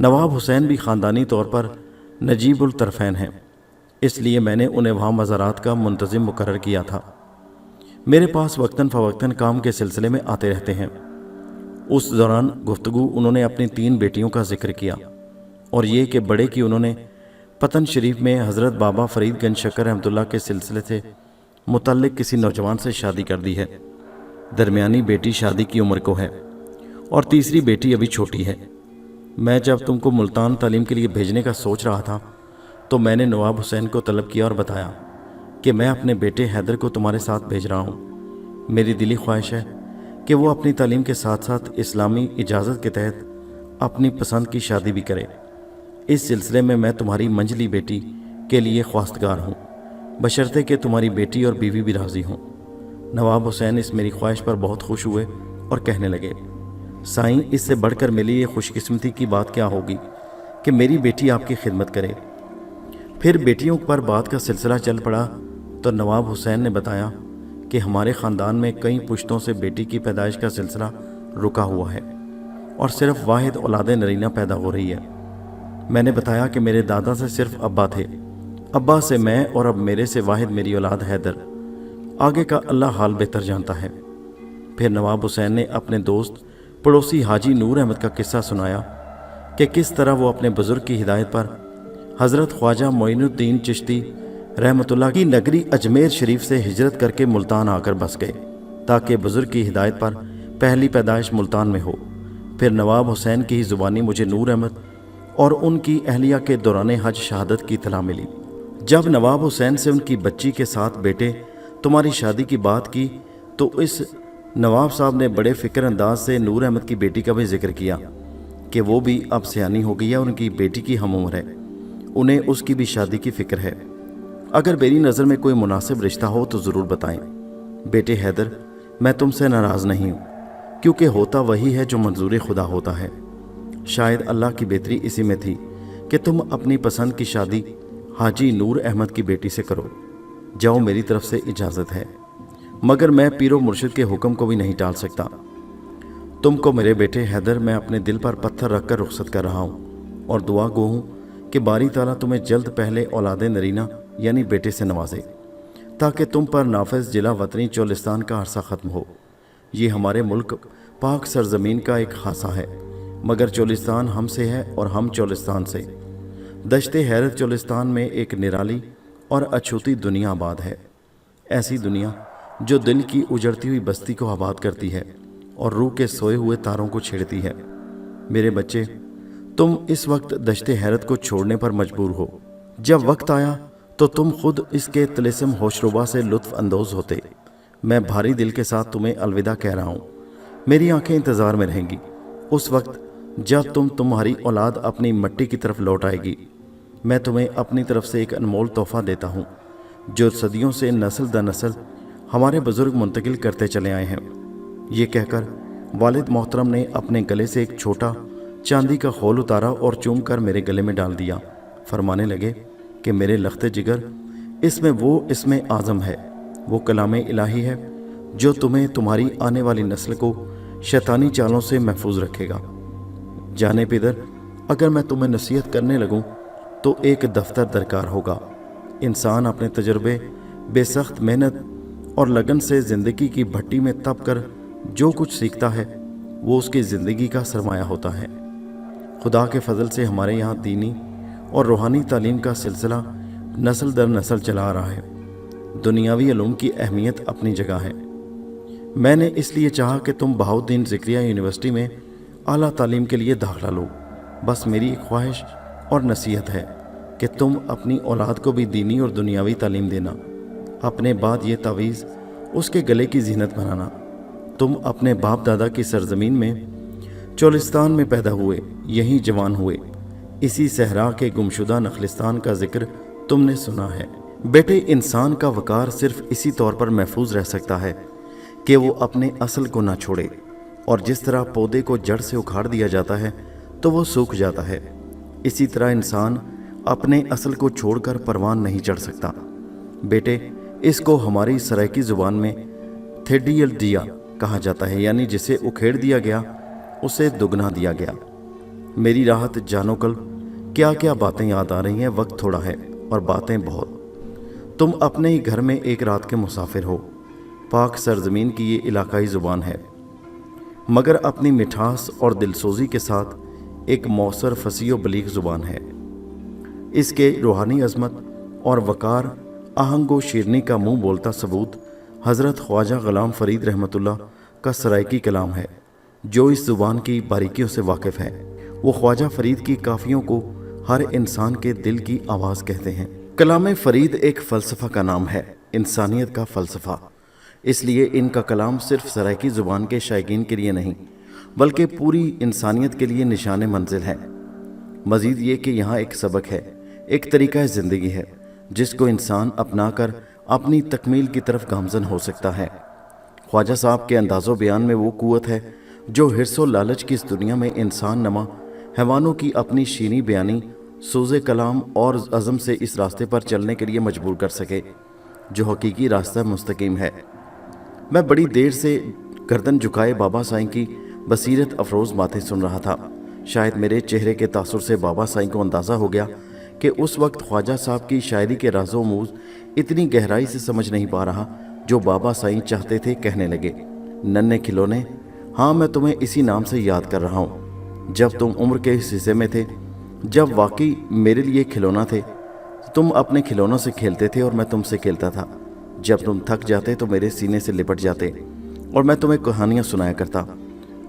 नवाब हुसैन भी ख़ानदानी तौर पर नजीबुल तरफ़ैन हैं, इसलिए मैंने उन्हें वहाँ मज़ारात का मुंतज़िम मुकर्रर किया था। मेरे पास वक्तन फ़वक्तन काम के सिलसिले में आते रहते हैं। उस दौरान गुफ्तगू उन्होंने अपनी 3 बेटियों का जिक्र किया और ये कि बड़े की उन्होंने पतन शरीफ में हज़रत बाबा फरीदगंज शक्कर रहमतुल्लाह के सिलसिले से मुतल्लिक़ किसी नौजवान से शादी कर दी है। दरमियानी बेटी शादी की उम्र को है और तीसरी बेटी अभी छोटी है। मैं जब तुमको मुल्तान तालीम के लिए भेजने का सोच रहा था तो मैंने नवाब हुसैन को तलब किया और बताया कि मैं अपने बेटे हैदर को तुम्हारे साथ भेज रहा हूँ। मेरी दिली ख्वाहिश है कि वो अपनी तालीम के साथ साथ इस्लामी इजाज़त के तहत अपनी पसंद की शादी भी करे। इस सिलसिले में मैं तुम्हारी मंझली बेटी के लिए ख्वास्तगार हूँ, बशर्ते कि तुम्हारी बेटी और बीवी भी राज़ी हों। नवाब हुसैन इस मेरी ख्वाहिश पर बहुत खुश हुए और कहने लगे, साईं, इससे बढ़कर मेरे लिए खुशकिस्मती की बात क्या होगी कि मेरी बेटी आपकी खिदमत करे। फिर बेटियों पर बात का सिलसिला चल पड़ा तो नवाब हुसैन ने बताया कि हमारे ख़ानदान में कई पुश्तों से बेटी की पैदाइश का सिलसिला रुका हुआ है और सिर्फ वाहिद औलाद नरीना पैदा हो रही है। मैंने बताया कि मेरे दादा से सिर्फ अब्बा थे, अब्बा से मैं और अब मेरे से वाहिद मेरी औलाद हैदर। आगे का अल्लाह हाल बेहतर जानता है। फिर नवाब हुसैन ने अपने दोस्त पड़ोसी हाजी नूर अहमद का किस्सा सुनाया कि किस तरह वो अपने बुज़ुर्ग की हिदायत पर हज़रत ख्वाजा मोइनुद्दीन चिश्ती रहमतुल्लाह की नगरी अजमेर शरीफ से हिजरत करके मुल्तान आकर बस गए ताकि बुज़ुर्ग की हिदायत पर पहली पैदाइश मुल्तान में हो। फिर नवाब हुसैन की ही ज़ुबानी मुझे नूर अहमद और उनकी अहलिया के दौरान हज शहादत की इत्तला मिली। जब नवाब हुसैन से उनकी बच्ची के साथ बेटे तुम्हारी शादी की बात की तो इस नवाब साहब ने बड़े फ़िक्र अंदाज से नूर अहमद की बेटी का भी जिक्र किया कि वो भी अब सयानी हो गई है, उनकी बेटी की हम उम्र है, उन्हें उसकी भी शादी की फ़िक्र है। अगर मेरी नज़र में कोई मुनासिब रिश्ता हो तो ज़रूर बताएं। बेटे हैदर, मैं तुमसे नाराज़ नहीं हूँ, क्योंकि होता वही है जो मंजूर खुदा होता है। शायद अल्लाह की बेहतरी इसी में थी कि तुम अपनी पसंद की शादी हाजी नूर अहमद की बेटी से करो। जाओ, मेरी तरफ से इजाज़त है, मगर मैं पीरो मुर्शिद के हुक्म को भी नहीं टाल सकता। तुमको मेरे बेटे हैदर मैं अपने दिल पर पत्थर रखकर रुखसत कर रहा हूँ और दुआ गो हूँ कि बारी ताला तुम्हें जल्द पहले औलाद नरीना यानी बेटे से नवाजे, ताकि तुम पर नाफिज जिला वतनी चोलिस्तान का अरसा ख़त्म हो। ये हमारे मुल्क पाक सरजमीन का एक खासा है, मगर चोलिस्तान हमसे है और हम चोलिस्तान से। दश्ते हैरत चोलिस्तान में एक निराली और अछूती दुनिया आबाद है, ऐसी दुनिया जो दिल की उजड़ती हुई बस्ती को आबाद करती है और रूह के सोए हुए तारों को छेड़ती है। मेरे बच्चे, तुम इस वक्त दश्ते हैरत को छोड़ने पर मजबूर हो। जब वक्त आया तो तुम खुद इसके तिलिस्म होशरुबा से लुत्फ अंदोज होते। मैं भारी दिल के साथ तुम्हें अलविदा कह रहा हूँ। मेरी आंखें इंतज़ार में रहेंगी उस वक्त जब तुम्हारी औलाद अपनी मट्टी की तरफ लौट आएगी। मैं तुम्हें अपनी तरफ से एक अनमोल तोहफ़ा देता हूँ जो सदियों से नस्ल दर नस्ल हमारे बुज़ुर्ग मुंतकिल करते चले आए हैं। ये कहकर वालिद मोहतरम ने अपने गले से एक छोटा चांदी का खोल उतारा और चूम कर मेरे गले में डाल दिया। फरमाने लगे कि मेरे लख्ते जिगर, इसमें वो इसमें आज़म है, वो कलाम इलाही है जो तुम्हें तुम्हारी आने वाली नस्ल को शैतानी चालों से महफूज रखेगा। जाने पिदर, अगर मैं तुम्हें नसीहत करने लगूं तो एक दफ्तर दरकार होगा। इंसान अपने तजुर्बे, बेसख्त मेहनत और लगन से ज़िंदगी की भट्टी में तप कर जो कुछ सीखता है वो उसकी ज़िंदगी का सरमाया होता है। खुदा के फजल से हमारे यहाँ दीनी और रूहानी तालीम का सिलसिला नस्ल दर नस्ल चला आ रहा है। दुनियावी इल्म की अहमियत अपनी जगह है। मैंने इसलिए चाहा कि तुम बहाउद्दीन ज़िक्रिया यूनिवर्सिटी में आला तालीम के लिए दाखिला लो। बस मेरी एक ख्वाहिश और नसीहत है कि तुम अपनी औलाद को भी दीनी और दुनियावी तालीम देना। अपने बाद ये तावीज़ उसके गले की जीनत बनाना। तुम अपने बाप दादा की सरजमीन में चोलिस्तान में पैदा हुए, यहीं जवान हुए। इसी सहरा के गुमशुदा नखलिस्तान का जिक्र तुमने सुना है। बेटे, इंसान का वकार सिर्फ इसी तौर पर महफूज रह सकता है कि वो अपने असल को ना छोड़े, और जिस तरह पौधे को जड़ से उखाड़ दिया जाता है तो वो सूख जाता है, इसी तरह इंसान अपने असल को छोड़कर परवान नहीं चढ़ सकता। बेटे, इसको हमारी सराइकी ज़ुबान में थेडियल दिया कहा जाता है, यानी जिसे उखेड़ दिया गया उसे दुगना दिया गया। मेरी राहत जानो कल क्या क्या बातें याद आ रही हैं। वक्त थोड़ा है और बातें बहुत। तुम अपने ही घर में एक रात के मुसाफिर हो। पाक सरजमीन की ये इलाकाई ज़ुबान है, मगर अपनी मिठास और दिलसोजी के साथ एक मौसर फसी व बलीग ज़ुबान है। इसके रूहानी अज़मत और वकार, आहंग व शीरनी का मुँह बोलता सबूत हज़रत ख्वाजा ग़ुलाम फ़रीद रहमतुल्लाह का सराइकी कलाम है, जो इस ज़ुबान की बारीकियों से वाकिफ़ है वो ख्वाजा फरीद की काफियों को हर इंसान के दिल की आवाज़ कहते हैं। कलाम फरीद एक फ़लसफ़ा का नाम है, इंसानियत का फ़लसफ़ा। इसलिए इनका कलाम सिर्फ सराइकी ज़ुबान के शायकीन के लिए नहीं बल्कि पूरी इंसानियत के लिए निशान मंजिल है। मज़ीद ये कि यहाँ एक सबक है, एक तरीक़ा ज़िंदगी है जिसको इंसान अपना कर अपनी तकमील की तरफ गामज़न हो सकता है। ख्वाजा साहब के अंदाज़ो बयान में वो क़ुव्वत है जो हिर्सो लालच की इस दुनिया में इंसान नमा हैवानों की अपनी शीनी बयानी, सूज़े कलाम और अज़म से इस रास्ते पर चलने के लिए मजबूर कर सके जो हकीकी रास्ता मुस्तकीम है। मैं बड़ी देर से गर्दन झुकाए बाबा साईं की बसीरत अफरोज़ बातें सुन रहा था। शायद मेरे चेहरे के तासुर से बाबा साईं को अंदाज़ा हो गया कि उस वक्त ख्वाजा साहब की शायरी के राज़ो मूज़ इतनी गहराई से समझ नहीं पा रहा जो बाबा साईं चाहते थे। कहने लगे, नन्हे खिलौने, हाँ मैं तुम्हें इसी नाम से याद कर रहा हूँ। जब तुम उम्र के इस हिस्से में थे जब वाकई मेरे लिए खिलौना थे, तुम अपने खिलौनों से खेलते थे और मैं तुमसे खेलता था। जब तुम थक जाते तो मेरे सीने से लिपट जाते और मैं तुम्हें कहानियाँ सुनाया करता।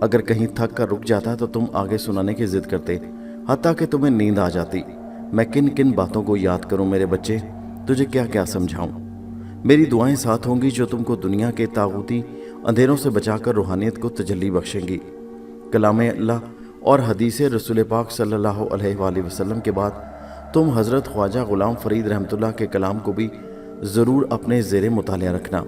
अगर कहीं थक कर रुक जाता तो तुम आगे सुनाने की जिद करते, हत्ता कि तुम्हें नींद आ जाती। मैं किन किन बातों को याद करूं मेरे बच्चे, तुझे क्या क्या समझाऊं। मेरी दुआएं साथ होंगी जो तुमको दुनिया के तागूती अंधेरों से बचाकर रूहानियत को तजल्ली बख्शेंगी। कलाम अल्लाह और हदीस रसूल पाक सल्लल्लाहु अलैहि वसल्लम के बाद तुम हज़रत ख्वाजा ग़ुलाम फ़रीद रहमतुल्लाह के कलाम को भी ज़रूर अपने ज़ेरे मुतालिया रखना।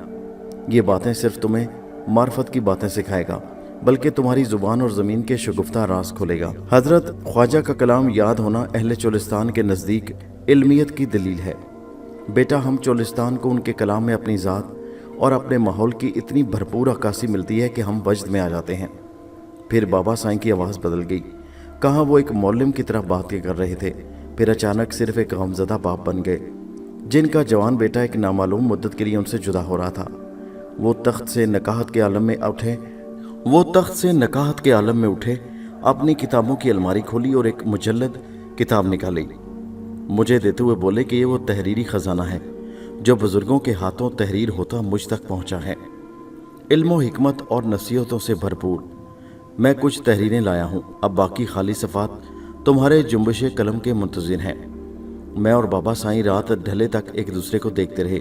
ये बातें सिर्फ तुम्हें मार्फत की बातें सिखाएगा बल्कि तुम्हारी ज़ुबान और ज़मीन के शगुफ्ता राज खोलेगा। हज़रत ख्वाजा का कलाम याद होना अहले चोलिस्तान के नज़दीक इल्मियत की दलील है। बेटा, हम चोलिस्तान को उनके कलाम में अपनी ज़ात और अपने माहौल की इतनी भरपूर अक्कासी मिलती है कि हम वजद में आ जाते हैं। फिर बाबा साईं की आवाज़ बदल गई। कहाँ वो एक मौलम की तरह बातें कर रहे थे, फिर अचानक सिर्फ एक गमज़दा बाप बन गए जिनका जवान बेटा एक नामालूम मुद्दत के लिए उनसे जुदा हो रहा था। वो तख्त से नकाहत के आलम में उठे, अपनी किताबों की अलमारी खोली और एक मुजल्लद किताब निकाली। मुझे देते हुए बोले कि ये वो तहरीरी ख़जाना है जो बुज़ुर्गों के हाथों तहरीर होता मुझ तक पहुँचा है, इल्म हिकमत और नसीहतों से भरपूर। मैं कुछ तहरीरें लाया हूँ, अब बाकी खाली सफ़ात तुम्हारे जुम्बिश कलम के मुंतज़िर हैं। मैं और बाबा साईं रात ढले तक एक दूसरे को देखते रहे।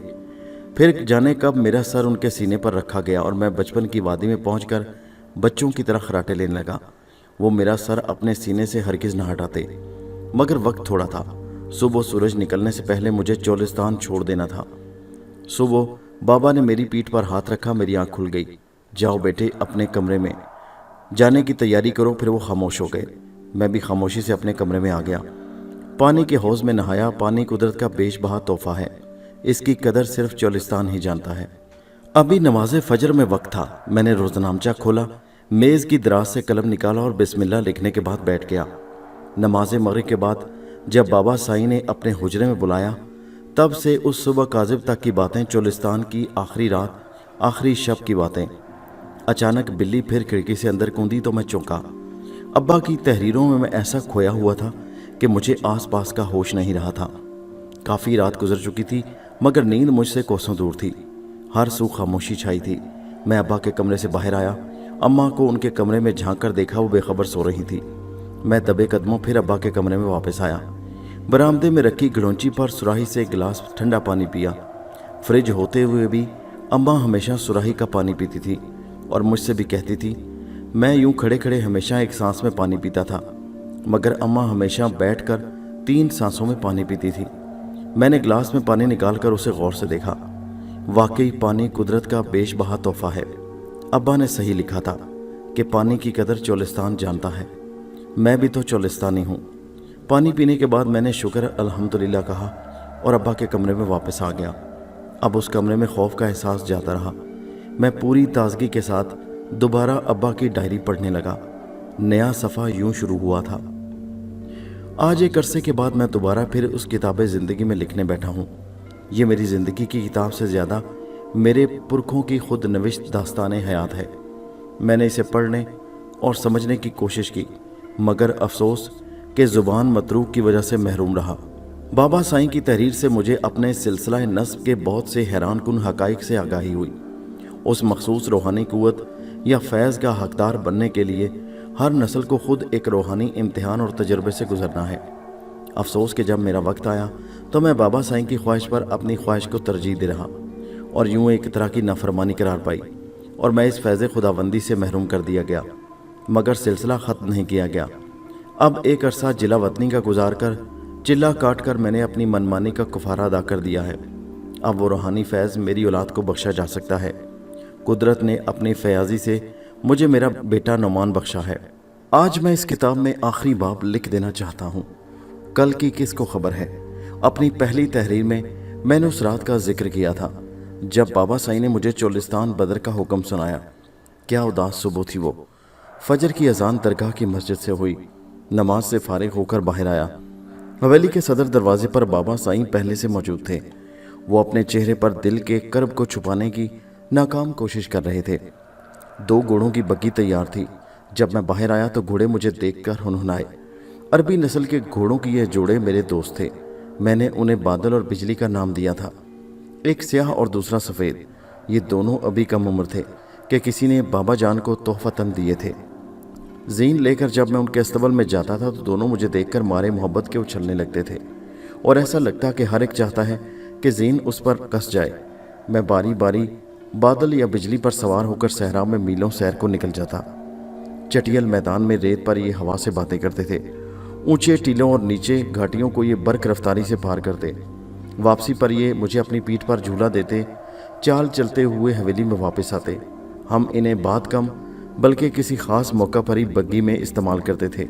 फिर जाने कब मेरा सर उनके सीने पर रखा गया और मैं बचपन की वादी में पहुंचकर बच्चों की तरह खराटे लेने लगा। वो मेरा सर अपने सीने से हरगिज़ न हटाते, मगर वक्त थोड़ा था। सुबह सूरज निकलने से पहले मुझे चोलिस्तान छोड़ देना था। सुबह बाबा ने मेरी पीठ पर हाथ रखा, मेरी आँख खुल गई। जाओ बेटे, अपने कमरे में जाने की तैयारी करो। फिर वो खामोश हो गए। मैं भी खामोशी से अपने कमरे में आ गया। पानी के हौज़ में नहाया। पानी कुदरत का बेशबहा तोहफ़ा है, इसकी कदर सिर्फ चोलिस्तान ही जानता है। अभी नमाज फजर में वक्त था। मैंने रोज़नामचा खोला, मेज़ की दराज से कलम निकाला और बिस्मिल्लाह लिखने के बाद बैठ गया। नमाज मगरिब के बाद जब बाबा साईं ने अपने हुजरे में बुलाया, तब से उस सुबह काज़िब तक की बातें, चोलिस्तान की आखिरी रात, आखिरी शब की बातें। अचानक बिल्ली फिर खिड़की से अंदर कूदी तो मैं चौंका। अब्बा की तहरीरों में मैं ऐसा खोया हुआ था कि मुझे आस पास का होश नहीं रहा था। काफ़ी रात गुजर चुकी थी मगर नींद मुझसे कोसों दूर थी। हर सू खामोशी छाई थी। मैं अब्बा के कमरे से बाहर आया। अम्मा को उनके कमरे में झांक कर देखा, वो बेखबर सो रही थी। मैं दबे कदमों फिर अब्बा के कमरे में वापस आया। बरामदे में रखी गलोंची पर सुराही से एक गिलास ठंडा पानी पिया। फ्रिज होते हुए भी अम्मा हमेशा सुराही का पानी पीती थी और मुझसे भी कहती थी। मैं यूं खड़े खड़े हमेशा एक सांस में पानी पीता था, मगर अम्मा हमेशा बैठकर 3 सांसों में पानी पीती थी। मैंने गिलास में पानी निकालकर उसे गौर से देखा। वाकई पानी कुदरत का बेशबहा तोहफ़ा है। अब्बा ने सही लिखा था कि पानी की कदर चोलिस्तान जानता है। मैं भी तो चोलिस्तानी हूँ। पानी पीने के बाद मैंने शुक्र अल्हम्दुलिल्लाह कहा और अब्बा के कमरे में वापस आ गया। अब उस कमरे में खौफ का एहसास जाता रहा। मैं पूरी ताजगी के साथ दोबारा अब्बा की डायरी पढ़ने लगा। नया सफ़ा यूं शुरू हुआ था। आज एक अरसे के बाद मैं दोबारा फिर उस किताब ज़िंदगी में लिखने बैठा हूँ। ये मेरी ज़िंदगी की किताब से ज़्यादा मेरे पुरखों की खुद नविश्त दास्तान हयात है। मैंने इसे पढ़ने और समझने की कोशिश की, मगर अफसोस कि ज़ुबान मतरूक की वजह से महरूम रहा। बाबा साईं की तहरीर से मुझे अपने सिलसिला नस्ब के बहुत से हैरान कुन हक़ाइक़ से आगाही हुई। उस मखसूस रूहानी क़ुव्वत या फैज़ का हकदार बनने के लिए ہر نسل کو خود ایک روحانی امتحان اور تجربے سے گزرنا ہے۔ افسوس کہ جب میرا وقت آیا تو میں بابا سائیں کی خواہش پر اپنی خواہش کو ترجیح دے رہا اور یوں ایک طرح کی نافرمانی قرار پائی اور میں اس فیض خداوندی سے محروم کر دیا گیا، مگر سلسلہ ختم نہیں کیا گیا۔ اب ایک عرصہ جلا وطنی کا گزار کر چلا کاٹ کر میں نے اپنی منمانی کا کفارہ ادا کر دیا ہے۔ اب وہ روحانی فیض میری اولاد کو بخشا جا سکتا ہے۔ قدرت نے اپنی فیاضی سے مجھے میرا بیٹا نعمان بخشا ہے۔ آج میں اس کتاب میں آخری باب لکھ دینا چاہتا ہوں۔ کل کی کس کو خبر ہے؟ اپنی پہلی تحریر میں نے اس رات کا ذکر کیا تھا جب بابا سائیں نے مجھے چولستان بدر کا حکم سنایا۔ کیا اداس صبح تھی وہ۔ فجر کی اذان درگاہ کی مسجد سے ہوئی، نماز سے فارغ ہو کر باہر آیا۔ حویلی کے صدر دروازے پر بابا سائیں پہلے سے موجود تھے۔ وہ اپنے چہرے پر دل کے کرب کو چھپانے کی ناکام کوشش کر رہے تھے۔ 2 گھوڑوں کی بگی تیار تھی۔ جب میں باہر آیا تو گھوڑے مجھے دیکھ کر ہنہنائے۔ عربی نسل کے گھوڑوں کی یہ جوڑے میرے دوست تھے۔ میں نے انہیں بادل اور بجلی کا نام دیا تھا، ایک سیاہ اور دوسرا سفید۔ یہ دونوں ابھی کم عمر تھے کہ کسی نے بابا جان کو تحفتاً دیے تھے۔ زین لے کر جب میں ان کے استبل میں جاتا تھا تو دونوں مجھے دیکھ کر مارے محبت کے اچھلنے لگتے تھے اور ایسا لگتا کہ ہر ایک چاہتا ہے کہ زین اس پر کس جائے۔ میں باری باری بادل یا بجلی پر سوار ہو کر صحرا میں میلوں سیر کو نکل جاتا۔ چٹیل میدان میں ریت پر یہ ہوا سے باتیں کرتے تھے، اونچے ٹیلوں اور نیچے گھاٹیوں کو یہ برق رفتاری سے پار کرتے۔ واپسی پر یہ مجھے اپنی پیٹھ پر جھولا دیتے، چال چلتے ہوئے حویلی میں واپس آتے۔ ہم انہیں بات کم بلکہ کسی خاص موقع پر ہی بگی میں استعمال کرتے تھے۔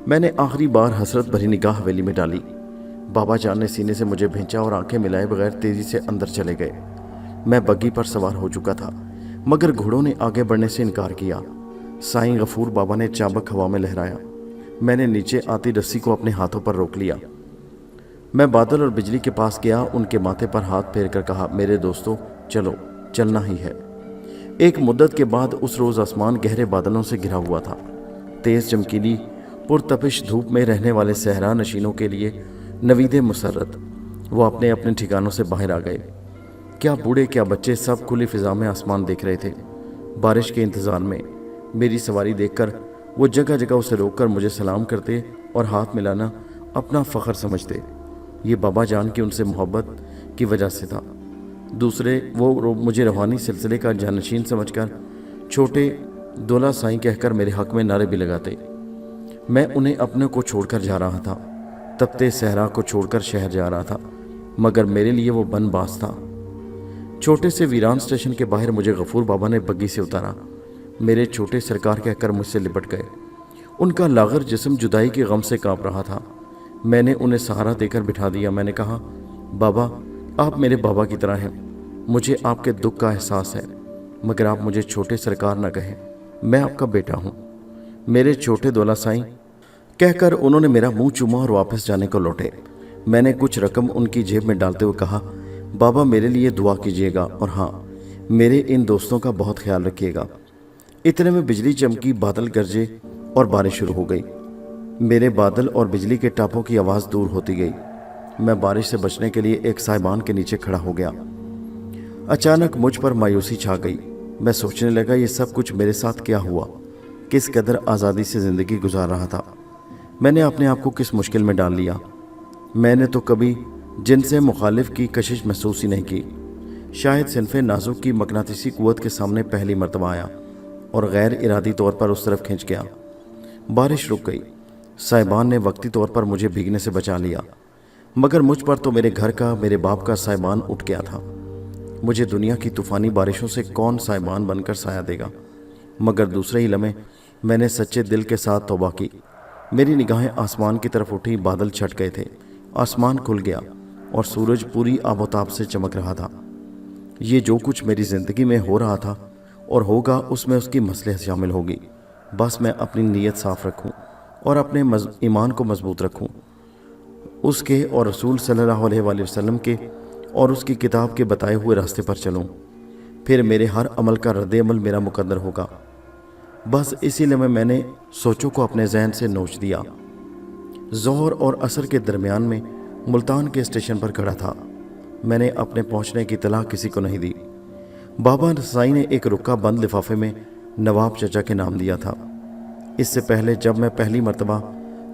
میں نے آخری بار حسرت بھری نگاہ حویلی میں ڈالی۔ بابا جان نے سینے سے مجھے بھینچا اور آنکھیں ملائے بغیر تیزی سے اندر چلے گئے۔ میں بگی پر سوار ہو چکا تھا مگر گھوڑوں نے آگے بڑھنے سے انکار کیا۔ سائیں غفور بابا نے چابک ہوا میں لہرایا۔ میں نے نیچے آتی رسی کو اپنے ہاتھوں پر روک لیا۔ میں بادل اور بجلی کے پاس گیا، ان کے ماتھے پر ہاتھ پھیر کر کہا، میرے دوستو چلو، چلنا ہی ہے۔ ایک مدت کے بعد اس روز آسمان گہرے بادلوں سے گھرا ہوا تھا۔ تیز چمکیلی پرتپش دھوپ میں رہنے والے صحرا نشینوں کے لیے نوید مسرت۔ وہ اپنے اپنے ٹھکانوں سے باہر آ گئے۔ کیا بوڑھے کیا بچے سب کھلی فضا میں آسمان دیکھ رہے تھے۔ بارش کے انتظار میں میری سواری دیکھ کر وہ جگہ جگہ اسے روک کر مجھے سلام کرتے اور ہاتھ ملانا اپنا فخر سمجھتے۔ یہ بابا جان کی ان سے محبت کی وجہ سے تھا۔ دوسرے وہ مجھے روحانی سلسلے کا جانشین سمجھ کر چھوٹے دولا سائیں کہہ کر میرے حق میں نعرے بھی لگاتے۔ میں انہیں اپنے کو چھوڑ کر جا رہا تھا، تپتے صحرا کو چھوڑ کر شہر جا رہا تھا، مگر میرے لیے وہ بن باز تھا۔ چھوٹے سے ویران اسٹیشن کے باہر مجھے غفور بابا نے بگی سے اتارا۔ میرے چھوٹے سرکار کہہ کر مجھ سے لپٹ گئے۔ ان کا لاغر جسم جدائی کے غم سے کانپ رہا تھا۔ میں نے انہیں سہارا دے کر بٹھا دیا۔ میں نے کہا، بابا آپ میرے بابا کی طرح ہیں، مجھے آپ کے دکھ کا احساس ہے، مگر آپ مجھے چھوٹے سرکار نہ کہیں، میں آپ کا بیٹا ہوں، میرے چھوٹے دولا سائیں کہہ کر انہوں نے میرا منہ چوما اور واپس جانے کو لوٹے۔ میں نے کچھ رقم ان کی جیب میں ڈالتے ہوئے کہا، بابا میرے لیے دعا کیجیے گا اور ہاں میرے ان دوستوں کا بہت خیال رکھیے گا۔ اتنے میں بجلی چمکی، بادل گرجے اور بارش شروع ہو گئی۔ میرے بادل اور بجلی کے ٹاپوں کی آواز دور ہوتی گئی۔ میں بارش سے بچنے کے لیے ایک سائبان کے نیچے کھڑا ہو گیا۔ اچانک مجھ پر مایوسی چھا گئی۔ میں سوچنے لگا یہ سب کچھ میرے ساتھ کیا ہوا، کس قدر آزادی سے زندگی گزار رہا تھا، میں نے اپنے آپ کو کس مشکل میں ڈال لیا۔ میں نے تو کبھی جن سے مخالف کی کشش محسوس ہی نہیں کی۔ شاید صنف نازک کی مقناطیسی قوت کے سامنے پہلی مرتبہ آیا اور غیر ارادی طور پر اس طرف کھنچ گیا۔ بارش رک گئی۔ سائبان نے وقتی طور پر مجھے بھیگنے سے بچا لیا، مگر مجھ پر تو میرے گھر کا، میرے باپ کا سائبان اٹھ گیا تھا۔ مجھے دنیا کی طوفانی بارشوں سے کون سائبان بن کر سایہ دے گا؟ مگر دوسرے ہی لمحے میں نے سچے دل کے ساتھ توبہ کی۔ میری نگاہیں آسمان کی طرف اٹھی، بادل چھٹ گئے تھے، آسمان کھل گیا اور سورج پوری آب و تاب سے چمک رہا تھا۔ یہ جو کچھ میری زندگی میں ہو رہا تھا اور ہوگا، اس میں اس کی مصلحت شامل ہوگی۔ بس میں اپنی نیت صاف رکھوں اور اپنے ایمان کو مضبوط رکھوں، اس کے اور رسول صلی اللہ علیہ وآلہ وسلم کے اور اس کی کتاب کے بتائے ہوئے راستے پر چلوں، پھر میرے ہر عمل کا رد عمل میرا مقدر ہوگا۔ بس اسی لیے میں نے سوچوں کو اپنے ذہن سے نوچ دیا۔ ظہر اور عصر کے درمیان میں ملتان کے اسٹیشن پر کھڑا تھا۔ میں نے اپنے پہنچنے کی اطلاع کسی کو نہیں دی۔ بابا سائیں نے ایک رکا بند لفافے میں نواب چچا کے نام دیا تھا۔ اس سے پہلے جب میں پہلی مرتبہ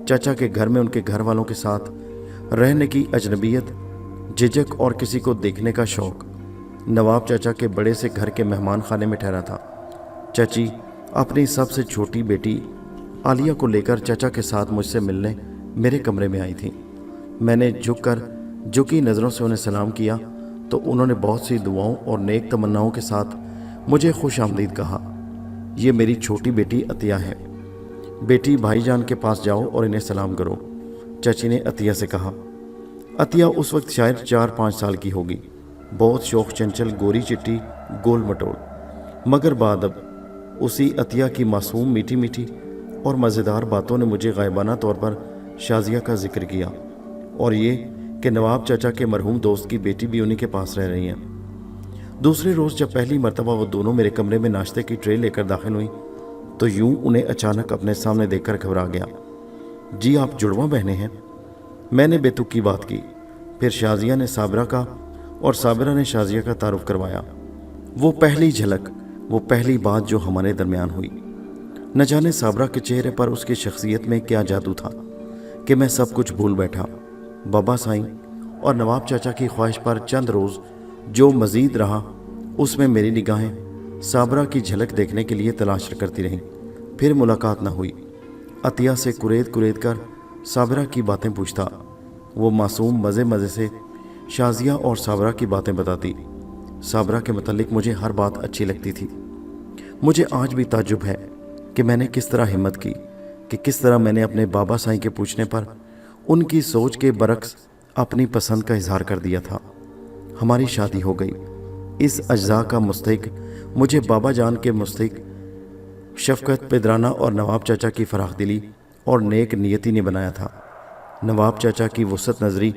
چچا کے گھر میں ان کے گھر والوں کے ساتھ رہنے کی اجنبیت، جھجک اور کسی کو دیکھنے کا شوق نواب چچا کے بڑے سے گھر کے مہمان خانے میں ٹھہرا تھا۔ چچی اپنی سب سے چھوٹی بیٹی عالیہ کو لے کر چچا کے ساتھ مجھ سے ملنے میرے کمرے میں آئی تھیں۔ میں نے جھک کر جھکی نظروں سے انہیں سلام کیا تو انہوں نے بہت سی دعاؤں اور نیک تمناؤں کے ساتھ مجھے خوش آمدید کہا۔ یہ میری چھوٹی بیٹی عطیہ ہے، بیٹی بھائی جان کے پاس جاؤ اور انہیں سلام کرو، چچی نے عطیہ سے کہا۔ عطیہ اس وقت شاید 4-5 سال کی ہوگی، بہت شوخ چنچل، گوری چٹی، گول مٹول، مگر بادب اسی عطیہ کی معصوم میٹھی میٹھی اور مزیدار باتوں نے مجھے غائبانہ طور پر شازیہ کا ذکر کیا، اور یہ کہ نواب چچا کے مرحوم دوست کی بیٹی بھی انہی کے پاس رہ رہی ہیں۔ دوسرے روز جب پہلی مرتبہ وہ دونوں میرے کمرے میں ناشتے کی ٹرے لے کر داخل ہوئیں تو یوں انہیں اچانک اپنے سامنے دیکھ کر گھبرا گیا۔ جی آپ جڑواں بہنیں ہیں؟ میں نے بے تک کی بات کی۔ پھر شازیہ نے صابرہ کا اور صابرہ نے شازیہ کا تعارف کروایا۔ وہ پہلی جھلک، وہ پہلی بات جو ہمارے درمیان ہوئی، نہ جانے صابرہ کے چہرے پر اس کی شخصیت میں کیا جادو تھا کہ میں سب کچھ بھول بیٹھا۔ بابا سائیں اور نواب چچا کی خواہش پر چند روز جو مزید رہا اس میں میری نگاہیں صابرہ کی جھلک دیکھنے کے لیے تلاش کرتی رہیں۔ پھر ملاقات نہ ہوئی۔ عطیہ سے کرید کرید کر صابرہ کی باتیں پوچھتا، وہ معصوم مزے مزے سے شازیہ اور صابرہ کی باتیں بتاتی۔ صابرہ کے متعلق مجھے ہر بات اچھی لگتی تھی۔ مجھے آج بھی تعجب ہے کہ میں نے کس طرح ہمت کی، کہ کس طرح میں نے اپنے بابا سائیں کے پوچھنے پر ان کی سوچ کے برعکس اپنی پسند کا اظہار کر دیا تھا۔ ہماری شادی ہو گئی۔ اس اجزاء کا مستحق مجھے بابا جان کے مستحق شفقت، پدرانہ اور نواب چچا کی فراخ دلی اور نیک نیتی نے بنایا تھا۔ نواب چچا کی وسعت نظری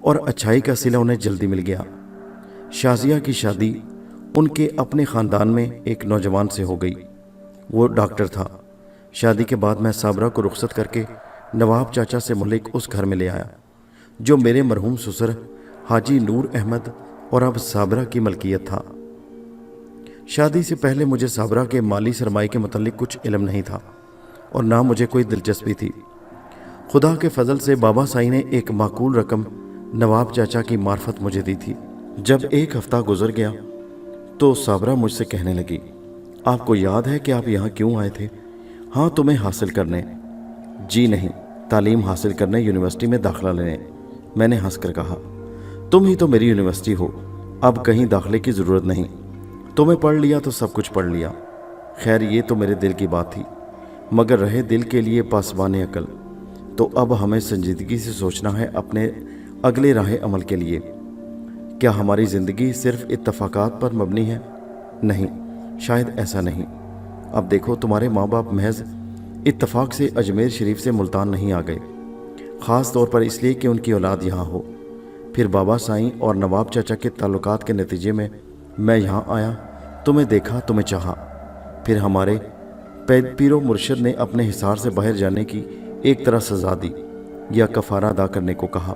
اور اچھائی کا صلہ انہیں جلدی مل گیا۔ شازیہ کی شادی ان کے اپنے خاندان میں ایک نوجوان سے ہو گئی، وہ ڈاکٹر تھا۔ شادی کے بعد میں صابرہ کو رخصت کر کے نواب چاچا سے ملک اس گھر میں لے آیا جو میرے مرحوم سسر حاجی نور احمد اور اب صابرہ کی ملکیت تھا۔ شادی سے پہلے مجھے صابرہ کے مالی سرمایے کے متعلق کچھ علم نہیں تھا اور نہ مجھے کوئی دلچسپی تھی۔ خدا کے فضل سے بابا سائی نے ایک معقول رقم نواب چاچا کی معرفت مجھے دی تھی۔ جب ایک ہفتہ گزر گیا تو صابرہ مجھ سے کہنے لگی، آپ کو یاد ہے کہ آپ یہاں کیوں آئے تھے؟ ہاں، تمہیں حاصل کرنے۔ جی نہیں، تعلیم حاصل کرنے، یونیورسٹی میں داخلہ لینے۔ میں نے ہنس کر کہا، تم ہی تو میری یونیورسٹی ہو، اب کہیں داخلے کی ضرورت نہیں، تمہیں پڑھ لیا تو سب کچھ پڑھ لیا۔ خیر یہ تو میرے دل کی بات تھی، مگر رہے دل کے لیے پاسبان عقل، تو اب ہمیں سنجیدگی سے سوچنا ہے اپنے اگلے راہ عمل کے لیے۔ کیا ہماری زندگی صرف اتفاقات پر مبنی ہے؟ نہیں، شاید ایسا نہیں۔ اب دیکھو، تمہارے ماں باپ محض اتفاق سے اجمیر شریف سے ملتان نہیں آ گئے، خاص طور پر اس لیے کہ ان کی اولاد یہاں ہو۔ پھر بابا سائیں اور نواب چچا کے تعلقات کے نتیجے میں میں یہاں آیا، تمہیں دیکھا، تمہیں چاہا۔ پھر ہمارے پیر و مرشد نے اپنے حصار سے باہر جانے کی ایک طرح سزا دی یا کفارہ ادا کرنے کو کہا۔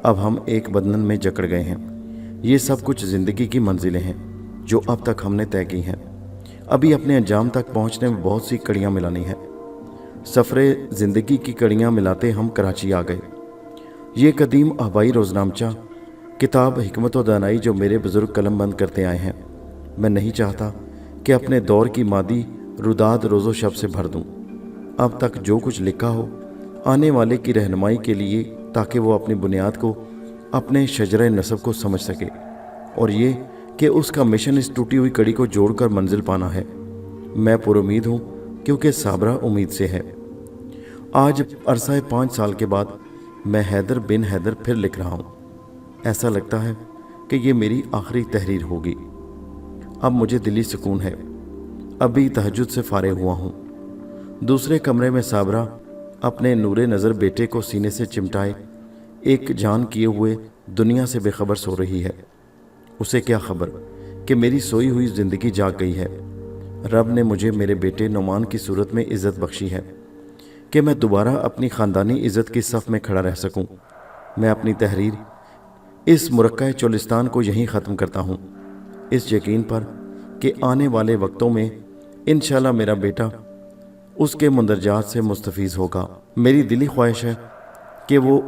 اب ہم ایک بندھن میں جکڑ گئے ہیں۔ یہ سب کچھ زندگی کی منزلیں ہیں جو اب تک ہم نے طے کی ہیں۔ ابھی اپنے انجام تک پہنچنے میں بہت سی کڑیاں ملانی ہیں۔ سفر زندگی کی کڑیاں ملاتے ہم کراچی آ گئے۔ یہ قدیم آبائی روزنامچہ کتاب حکمت و دانائی جو میرے بزرگ قلم بند کرتے آئے ہیں، میں نہیں چاہتا کہ اپنے دور کی مادی روداد روز و شب سے بھر دوں۔ اب تک جو کچھ لکھا ہو آنے والے کی رہنمائی کے لیے، تاکہ وہ اپنی بنیاد کو، اپنے شجرہ نسب کو سمجھ سکے، اور یہ کہ اس کا مشن اس ٹوٹی ہوئی کڑی کو جوڑ کر منزل پانا ہے۔ میں پر امید ہوں کیونکہ صابرہ امید سے ہے۔ آج عرصہ 5 سال کے بعد میں حیدر بن حیدر پھر لکھ رہا ہوں۔ ایسا لگتا ہے کہ یہ میری آخری تحریر ہوگی۔ اب مجھے دلی سکون ہے۔ ابھی تہجد سے فارغ ہوا ہوں۔ دوسرے کمرے میں صابرہ اپنے نور نظر بیٹے کو سینے سے چمٹائے ایک جان کیے ہوئے دنیا سے بے خبر سو رہی ہے۔ اسے کیا خبر کہ میری سوئی ہوئی زندگی جاگ گئی ہے۔ رب نے مجھے میرے بیٹے نعمان کی صورت میں عزت بخشی ہے کہ میں دوبارہ اپنی خاندانی عزت کی صف میں کھڑا رہ سکوں۔ میں اپنی تحریر اس مرکہ چولستان کو یہیں ختم کرتا ہوں، اس یقین پر کہ آنے والے وقتوں میں انشاءاللہ میرا بیٹا اس کے مندرجات سے مستفیض ہوگا۔ میری دلی خواہش ہے کہ وہ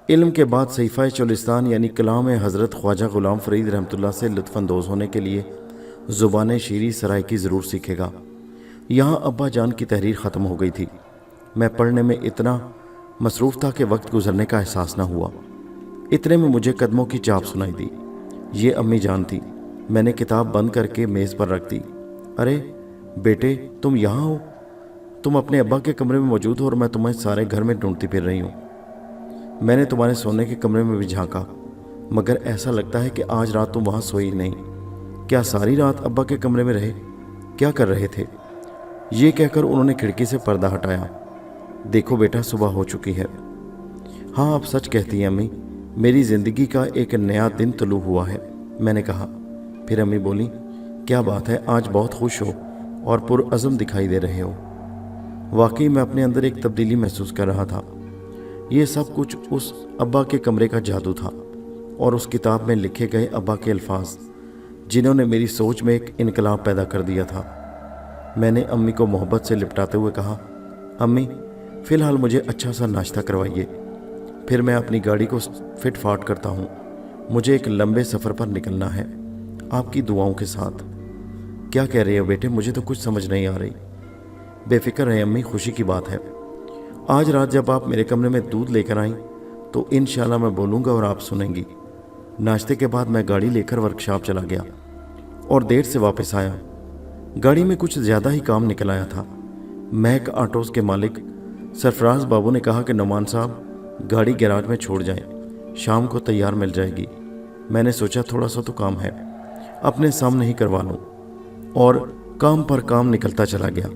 علم کے بعد صحیفہ چولستان یعنی کلام حضرت خواجہ غلام فرید رحمۃ اللہ سے لطف اندوز ہونے کے لیے زبان شیریں سرائکی ضرور سیکھے گا۔ یہاں ابا جان کی تحریر ختم ہو گئی تھی۔ میں پڑھنے میں اتنا مصروف تھا کہ وقت گزرنے کا احساس نہ ہوا۔ اتنے میں مجھے قدموں کی چاپ سنائی دی۔ یہ امی جان تھی۔ میں نے کتاب بند کر کے میز پر رکھ دی۔ ارے بیٹے، تم یہاں ہو؟ تم اپنے ابا کے کمرے میں موجود ہو اور میں تمہیں سارے گھر میں ڈھونڈتی پھر رہی ہوں۔ میں نے تمہارے سونے کے کمرے میں بھی جھانکا، مگر ایسا لگتا ہے کہ آج رات تم وہاں سوئی نہیں۔ کیا ساری رات ابا کے کمرے میں رہے؟ کیا کر رہے تھے؟ یہ کہہ کر انہوں نے کھڑکی سے پردہ ہٹایا۔ دیکھو بیٹا، صبح ہو چکی ہے۔ ہاں، آپ سچ کہتی ہیں امی، میری زندگی کا ایک نیا دن طلوع ہوا ہے، میں نے کہا۔ پھر امی بولی، کیا بات ہے، آج بہت خوش ہو اور پرعزم دکھائی دے رہے ہو۔ واقعی میں اپنے اندر ایک تبدیلی محسوس کر رہا تھا۔ یہ سب کچھ اس ابا کے کمرے کا جادو تھا اور اس کتاب میں لکھے گئے ابا کے الفاظ، جنہوں نے میری سوچ میں ایک انقلاب پیدا کر دیا تھا۔ میں نے امی کو محبت سے لپٹاتے ہوئے کہا، امی فی الحال مجھے اچھا سا ناشتہ کروائیے، پھر میں اپنی گاڑی کو فٹ فاٹ کرتا ہوں۔ مجھے ایک لمبے سفر پر نکلنا ہے، آپ کی دعاؤں کے ساتھ۔ کیا کہہ رہے ہو بیٹے؟ مجھے تو کچھ سمجھ نہیں آ رہی۔ بے فکر رہے امی، خوشی کی بات ہے۔ آج رات جب آپ میرے کمرے میں دودھ لے کر آئیں تو انشاءاللہ میں بولوں گا اور آپ سنیں گی۔ ناشتے کے بعد میں گاڑی لے کر ورکشاپ چلا گیا اور دیر سے واپس آیا۔ گاڑی میں کچھ زیادہ ہی کام نکل آیا تھا۔ مہک آٹوز کے مالک سرفراز بابو نے کہا کہ نعمان صاحب گاڑی گیراج میں چھوڑ جائیں، شام کو تیار مل جائے گی۔ میں نے سوچا تھوڑا سا تو کام ہے، اپنے سامنے ہی کروا لوں، اور کام پر کام نکلتا چلا گیا۔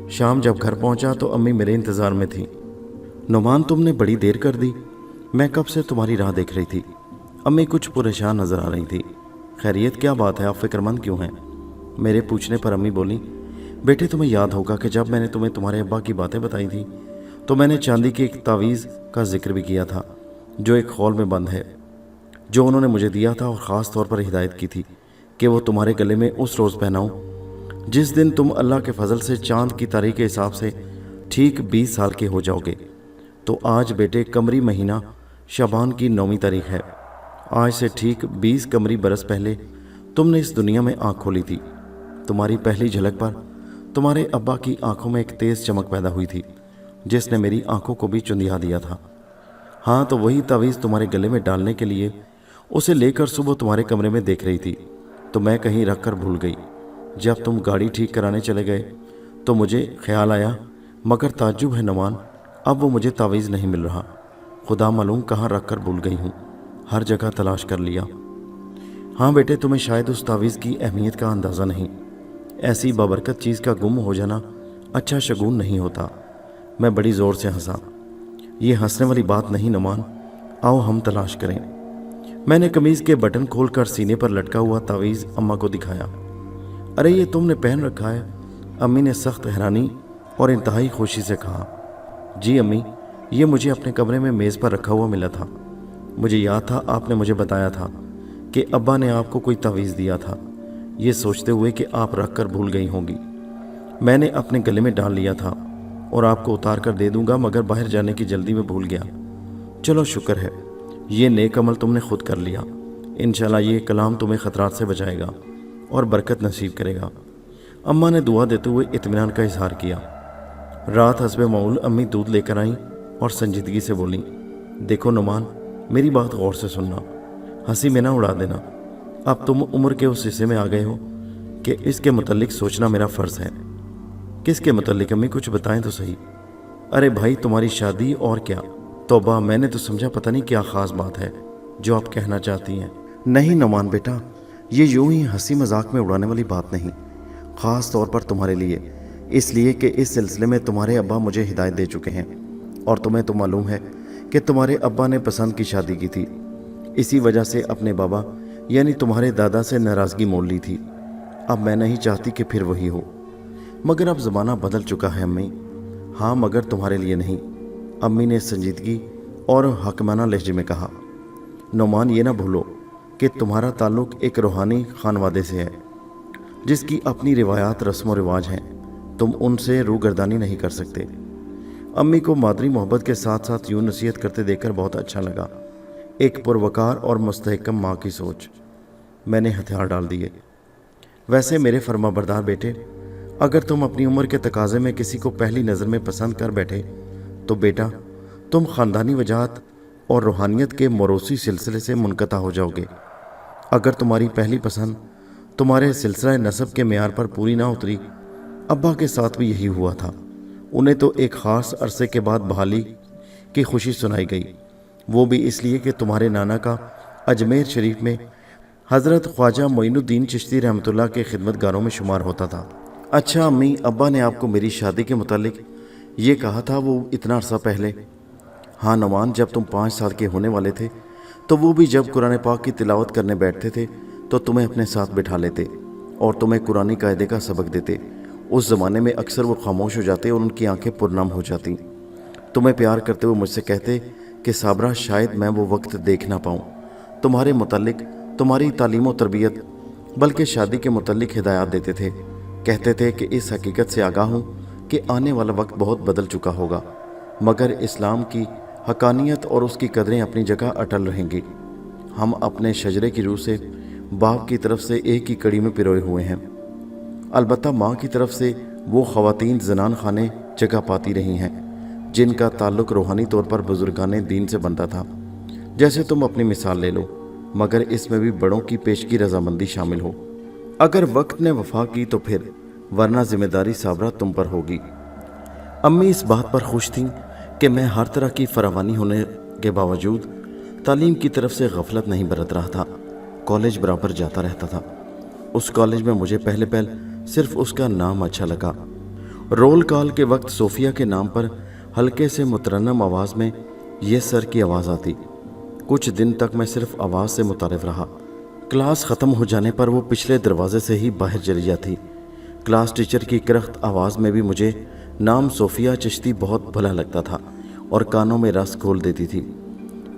شام جب گھر پہنچا تو امی میرے انتظار میں تھی۔ نعمان، تم نے بڑی دیر کر دی، میں کب سے تمہاری راہ دیکھ رہی تھی۔ امی کچھ پریشان نظر آ رہی تھی۔ خیریت؟ کیا بات ہے، آپ فکر مند کیوں ہیں؟ میرے پوچھنے پر امی بولی، بیٹے تمہیں یاد ہوگا کہ جب میں نے تمہیں تمہارے ابا کی باتیں بتائی تھی تو میں نے چاندی کی ایک تعویذ کا ذکر بھی کیا تھا جو ایک خول میں بند ہے، جو انہوں نے مجھے دیا تھا اور خاص طور پر ہدایت کی تھی کہ وہ تمہارے گلے میں اس روز پہناؤں جس دن تم اللہ کے فضل سے چاند کی تاریخ کے حساب سے ٹھیک 20 سال کے ہو جاؤ گے۔ تو آج بیٹے قمری مہینہ شعبان کی 9ویں تاریخ ہے۔ آج سے ٹھیک 20 قمری برس پہلے تم نے اس دنیا میں آنکھ کھولی تھی۔ تمہاری پہلی جھلک پر تمہارے ابا کی آنکھوں میں ایک تیز چمک پیدا ہوئی تھی جس نے میری آنکھوں کو بھی چندیا دیا تھا۔ ہاں، تو وہی تعویذ تمہارے گلے میں ڈالنے کے لیے اسے لے کر صبح تمہارے کمرے میں دیکھ رہی تھی تو میں کہیں رکھ کر بھول گئی۔ جب تم گاڑی ٹھیک کرانے چلے گئے تو مجھے خیال آیا، مگر تعجب ہے نعمان، اب وہ مجھے تعویذ نہیں مل رہا۔ خدا معلوم کہاں رکھ کر بھول گئی ہوں، ہر جگہ تلاش کر لیا۔ ہاں بیٹے، تمہیں شاید اس تعویذ کی اہمیت کا اندازہ نہیں۔ ایسی بابرکت چیز کا گم ہو جانا اچھا شگون نہیں ہوتا۔ میں بڑی زور سے ہنسا۔ یہ ہنسنے والی بات نہیں نعمان، آؤ ہم تلاش کریں۔ میں نے قمیض کے بٹن کھول کر سینے پر لٹکا ہوا تعویذ اماں کو دکھایا۔ ارے یہ تم نے پہن رکھا ہے؟ امی نے سخت حیرانی اور انتہائی خوشی سے کہا۔ جی امی، یہ مجھے اپنے کمرے میں میز پر رکھا ہوا ملا تھا۔ مجھے یاد تھا آپ نے مجھے بتایا تھا کہ ابا نے آپ کو کوئی تعویذ دیا تھا، یہ سوچتے ہوئے کہ آپ رکھ کر بھول گئی ہوں گی۔ میں نے اپنے گلے میں ڈال لیا تھا اور آپ کو اتار کر دے دوں گا، مگر باہر جانے کی جلدی میں بھول گیا۔ چلو شکر ہے، یہ نیک عمل تم نے خود کر لیا۔ انشاءاللہ یہ کلام تمہیں خطرات سے بچائے گا اور برکت نصیب کرے گا۔ اماں نے دعا دیتے ہوئے اطمینان کا اظہار کیا۔ رات حسب معمول امی دودھ لے کر آئیں اور سنجیدگی سے بولیں، دیکھو نعمان، میری بات غور سے سننا، ہنسی میں نہ اڑا دینا۔ اب تم عمر کے اس حصے میں آ گئے ہو کہ اس کے متعلق سوچنا میرا فرض ہے۔ کس کے متعلق امی؟ کچھ بتائیں تو صحیح۔ ارے بھائی، تمہاری شادی اور کیا۔ توبہ، میں نے تو سمجھا پتہ نہیں کیا خاص بات ہے جو آپ کہنا چاہتی ہیں۔ نہیں نعمان بیٹا، یہ یوں ہی ہنسی مذاق میں اڑانے والی بات نہیں، خاص طور پر تمہارے لیے، اس لیے کہ اس سلسلے میں تمہارے ابا مجھے ہدایت دے چکے ہیں، اور تمہیں تو معلوم ہے کہ تمہارے ابا نے پسند کی شادی کی تھی، اسی وجہ سے اپنے بابا یعنی تمہارے دادا سے ناراضگی مول لی تھی۔ اب میں نہیں چاہتی کہ پھر وہی ہو، مگر اب زمانہ بدل چکا ہے امی۔ ہاں، مگر تمہارے لیے نہیں، امی نے سنجیدگی اور حکمانہ لہجے میں کہا۔ نعمان، یہ نہ بھولو کہ تمہارا تعلق ایک روحانی خانوادے سے ہے جس کی اپنی روایات رسم و رواج ہیں، तुम उनसे रूगर्दानी नहीं कर सकते। अम्मी को मादरी मोहब्बत के साथ साथ यूं नसीहत करते देखकर बहुत अच्छा लगा। एक पुरवकार और मुस्तहकम माँ की सोच। मैंने हथियार डाल दिए। वैसे मेरे फर्माबरदार बेटे, अगर तुम अपनी उम्र के तकाजे में किसी को पहली नज़र में पसंद कर बैठे तो बेटा तुम ख़ानदानी वजाहत और रूहानियत के मौरूसी सिलसिले से मुनक़ता हो जाओगे। अगर तुम्हारी पहली पसंद तुम्हारे सिलसिला नसब के मेयार पर पूरी ना उतरी, अब्बा के साथ भी यही हुआ था। उन्हें तो एक ख़ास अरसे के बाद बहाली की खुशी सुनाई गई, वो भी इसलिए कि तुम्हारे नाना का अजमेर शरीफ में हज़रत ख्वाजा मोइनुद्दीन चिश्ती रहमतुल्लाह के खिदमतगारों में शुमार होता था। अच्छा अम्मी, अब्बा ने आपको मेरी शादी के मुतालिक ये कहा था वो इतना अरसा पहले? हाँ नवान, जब तुम 5 साल के होने वाले थे तो वो भी जब कुरान पाक की तिलावत करने बैठते थे तो तुम्हें अपने साथ बिठा लेते और तुम्हें कुरानी कायदे का सबक देते। उस ज़माने में अक्सर वो खामोश हो जाते और उनकी आंखें पुरनम हो जाती। तुम्हें प्यार करते हुए मुझसे कहते कि साबरा, शायद मैं वो वक्त देख ना पाऊँ। तुम्हारे मुतालिक, तुम्हारी तालीम व तरबियत, बल्कि शादी के मुतालिक हिदायत देते थे। कहते थे कि इस हकीकत से आगाह हूँ कि आने वाला वक्त बहुत बदल चुका होगा, मगर इस्लाम की हकानियत और उसकी कदरें अपनी जगह अटल रहेंगी। हम अपने शजरे की रूह से बाप की तरफ से एक ही कड़ी में पिरोए हुए हैं। अलबत्ता माँ की तरफ से वो ख़वातीन ज़नान खाने जगह पाती रही हैं जिनका ताल्लुक़ रूहानी तौर पर बुजुर्गाने दीन से बनता था। जैसे तुम अपनी मिसाल ले लो, मगर इसमें भी बड़ों की पेशगी रजामंदी शामिल हो। अगर वक्त ने वफा की तो फिर, वरना जिम्मेदारी साबरा तुम पर होगी। अम्मी इस बात पर खुश थीं कि मैं हर तरह की फरावानी होने के बावजूद तालीम की तरफ से गफलत नहीं बरत रहा था। कॉलेज बराबर जाता रहता था। उस कॉलेज में मुझे पहले सिर्फ उसका नाम अच्छा लगा। रोल कॉल के वक्त सोफिया के नाम पर हल्के से मुतरन्नम आवाज़ में ये सर की आवाज़ आती। कुछ दिन तक मैं सिर्फ आवाज़ से मुतारिफ रहा। क्लास ख़त्म हो जाने पर वो पिछले दरवाजे से ही बाहर चली जाती। क्लास टीचर की करख्त आवाज़ में भी मुझे नाम सोफिया चिश्ती बहुत भला लगता था और कानों में रस घोल देती थी।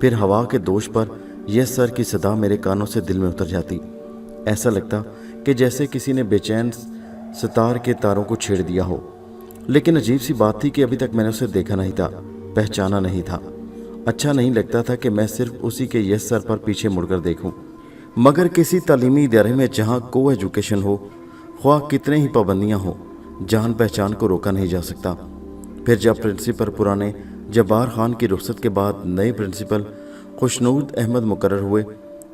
फिर हवा के दोष पर यह सर की सदा मेरे कानों से दिल में उतर जाती। ऐसा लगता कि जैसे किसी ने बेचैन सितार के तारों को छेड़ दिया हो। लेकिन अजीब सी बात थी कि अभी तक मैंने उसे देखा नहीं था, पहचाना नहीं था। अच्छा नहीं लगता था कि मैं सिर्फ उसी के यस सर पर पीछे मुड़कर देखूं। मगर किसी तालीमी इदारे में जहां को एजुकेशन हो, ख्वाह कितने ही पाबंदियां हो, जान पहचान को रोका नहीं जा सकता। फिर जब प्रिंसिपल पुराने जब्बार खान की रुखसत के बाद नए प्रिंसिपल खुशनूद अहमद मुकर्रर हुए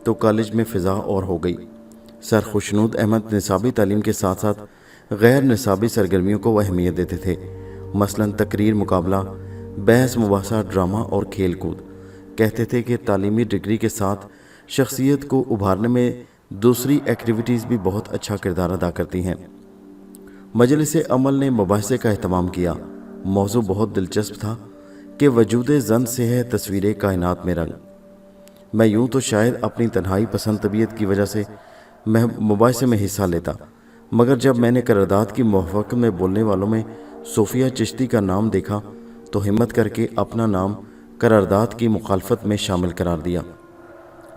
तो कॉलेज में फ़िज़ा और हो गई। सर खुशनूद अहमद निसाबी तालीम के साथ साथ गैर निसाबी सरगर्मियों को अहमियत देते थे, मसलन तकरीर, मुकाबला, बहस मुबासा, ड्रामा और खेल कूद। कहते थे कि तालीमी डिग्री के साथ शख्सियत को उभारने में दूसरी एक्टिविटीज़ भी बहुत अच्छा किरदार अदा करती हैं। मजलिस अमल ने मुबाहसे का अहतमाम किया। मौजू बहुत दिलचस्प था कि वजूद ज़न से है तस्वीर कायनात में रंग। मैं यूँ तो शायद अपनी तन्हाई पसंद तबीयत की वजह से मैं मुबाहसे में हिस्सा लेता, मगर जब मैंने करारदाद की मुवाफ़क़त में बोलने वालों में सोफिया चिश्ती का नाम देखा तो हिम्मत करके अपना नाम करारदाद की मुखालफत में शामिल करार दिया।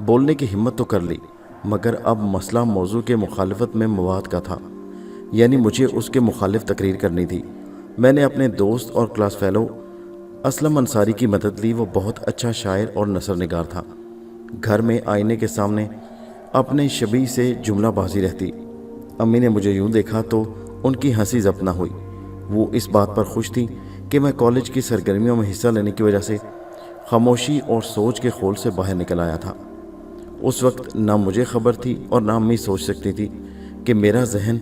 बोलने की हिम्मत तो कर ली, मगर अब मसला मौजू के मुखालफत में मवाद का था, यानी मुझे उसके मुखालिफ तकरीर करनी थी। मैंने अपने दोस्त और क्लास फेलो असलम अंसारी की मदद ली। वो बहुत अच्छा शायर और नसर निगार था। घर में आईने के सामने अपने शबी से जुमलाबाजी रहती। अम्मी ने मुझे यूँ देखा तो उनकी हंसी ज़ब्त न हुई। वो इस बात पर खुश थी कि मैं कॉलेज की सरगर्मियों में हिस्सा लेने की वजह से खामोशी और सोच के खोल से बाहर निकल आया था। उस वक्त ना मुझे खबर थी और ना अम्मी सोच सकती थी कि मेरा जहन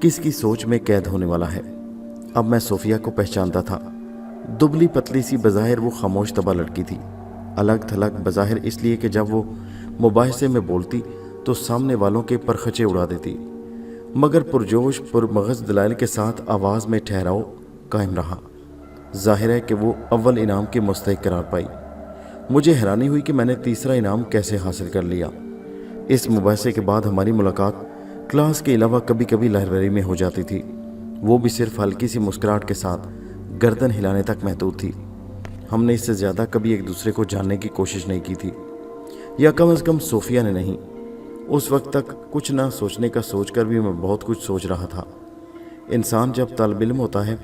किसकी सोच में कैद होने वाला है। अब मैं सोफिया को पहचानता था। दुबली पतली सी, बज़ाहिर वो खामोश तबा लड़की थी। अलग थलग बज़ाहिर इसलिए कि जब वो मुबाहसे में बोलती तो सामने वालों के परखचे उड़ा देती, मगर पुरजोश पुरमगज़ दलाइल के साथ आवाज़ में ठहराव कायम रहा। ज़ाहिर है कि वो अव्वल इनाम की मुस्तहिक करार पाई। मुझे हैरानी हुई कि मैंने तीसरा इनाम कैसे हासिल कर लिया। इस मुबाहसे के बाद हमारी मुलाकात क्लास के अलावा कभी कभी लाइब्रेरी में हो जाती थी, वो भी सिर्फ हल्की सी मुस्कुराहट के साथ, गर्दन हिलाने तक महदूद थी। हमने इससे ज़्यादा कभी एक दूसरे को जानने की कोशिश नहीं की थी, या कम अज़ कम सोफिया ने नहीं। उस वक्त तक कुछ ना सोचने का सोचकर भी मैं बहुत कुछ सोच रहा था। इंसान जब तालिब इल्म होता है,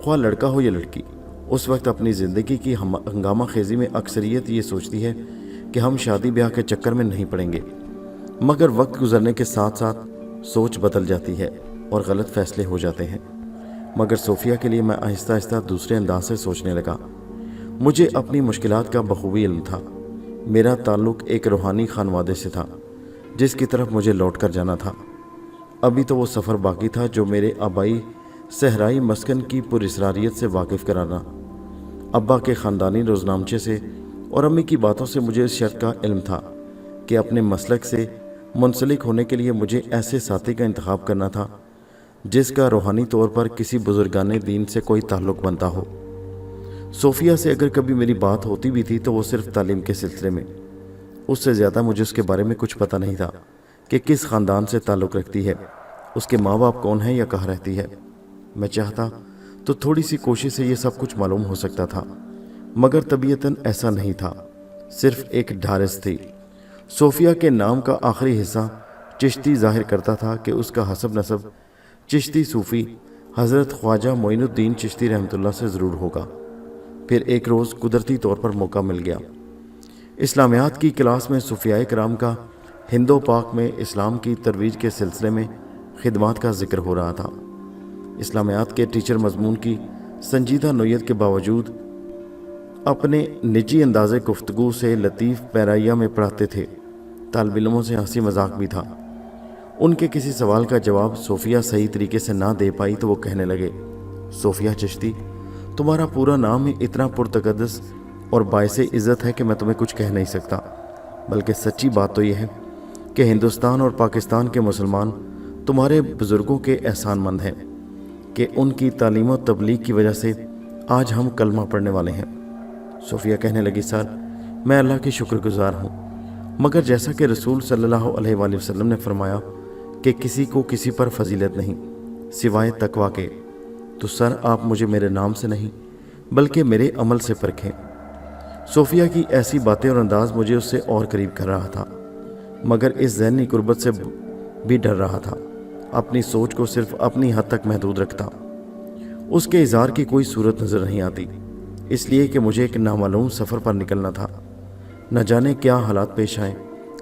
ख्वाह लड़का हो या लड़की, उस वक्त अपनी ज़िंदगी की हंगामा खेजी में अक्सरियत ये सोचती है कि हम शादी ब्याह के चक्कर में नहीं पड़ेंगे। मगर वक्त गुजरने के साथ साथ सोच बदल जाती है और गलत फैसले हो जाते हैं। मगर सोफिया के लिए मैं आहिस्ता आहिस्ता दूसरे अंदाज से सोचने लगा। मुझे अपनी मुश्किलात का बखूबी इल्म था। मेरा ताल्लुक़ एक रूहानी खानवादे से था जिसकी तरफ मुझे लौट कर जाना था। अभी तो वो सफ़र बाकी था जो मेरे आबाई सहराई मस्कन की पुरस्रारियत से वाकिफ़ कराना। अब्बा के ख़ानदानी रोज़नामचे से और अम्मी की बातों से मुझे इस शर्त का इल्म था कि अपने मसलक से मुंसलिक होने के लिए मुझे ऐसे साथी का इंतखाब करना था जिसका रूहानी तौर पर किसी बुजुर्गाने दीन से कोई ताल्लुक़ बनता हो। सोफिया से अगर कभी मेरी बात होती भी थी तो वो सिर्फ़ तालीम के सिलसिले में। उससे ज़्यादा मुझे उसके बारे में कुछ पता नहीं था कि किस ख़ानदान से ताल्लुक़ रखती है, उसके माँ बाप कौन है या कहाँ रहती है। मैं चाहता तो थोड़ी सी कोशिश से ये सब कुछ मालूम हो सकता था, मगर तबीयतन ऐसा नहीं था। सिर्फ एक ढारस थी। सोफिया के नाम का आखिरी हिस्सा चिश्ती ज़ाहिर करता था कि उसका हसब नसब चिश्ती सूफ़ी हज़रत ख्वाजा मोइनुद्दीन चिश्ती रहमतुल्लाह से ज़रूर होगा। फिर एक रोज़ कुदरती तौर पर मौका मिल गया। इस्लामियात की क्लास में सूफियाए कराम का हिंदो पाक में इस्लाम की तरवीज के सिलसिले में खिदमात का जिक्र हो रहा था। इस्लामियात के टीचर मजमून की संजीदा नोयत के बावजूद अपने निजी अंदाज़े गुफ्तगू से लतीफ़ पैराइया में पढ़ाते थे। तालिब इल्मों से हंसी मजाक भी था। उनके किसी सवाल का जवाब सोफिया सही तरीके से ना दे पाई तो वो कहने लगे, सोफिया चिश्ती, तुम्हारा पूरा नाम ही इतना पुरतकद्दस और बायसे इज़्ज़त है कि मैं तुम्हें कुछ कह नहीं सकता। बल्कि सच्ची बात तो यह है कि हिंदुस्तान और पाकिस्तान के मुसलमान तुम्हारे बुज़ुर्गों के एहसानमंद हैं कि उनकी तालीम और तबलीग की वजह से आज हम कलमा पढ़ने वाले हैं। सोफिया कहने लगी, सर, मैं अल्लाह की शुक्रगुजार हूँ, मगर जैसा कि रसूल सल्लल्लाहु अलैहि वसल्लम ने फरमाया कि किसी को किसी पर फजीलत नहीं सिवाय तकवा के, तो सर आप मुझे मेरे नाम से नहीं बल्कि मेरे अमल से परखें। सोफिया की ऐसी बातें और अंदाज मुझे उससे और करीब कर रहा था, मगर इस ज़हनी गुर्बत से भी डर रहा था। अपनी सोच को सिर्फ अपनी हद तक महदूद रखता। उसके इज़हार की कोई सूरत नज़र नहीं आती, इसलिए कि मुझे एक नामालूम सफ़र पर निकलना था। न जाने क्या हालात पेश आए,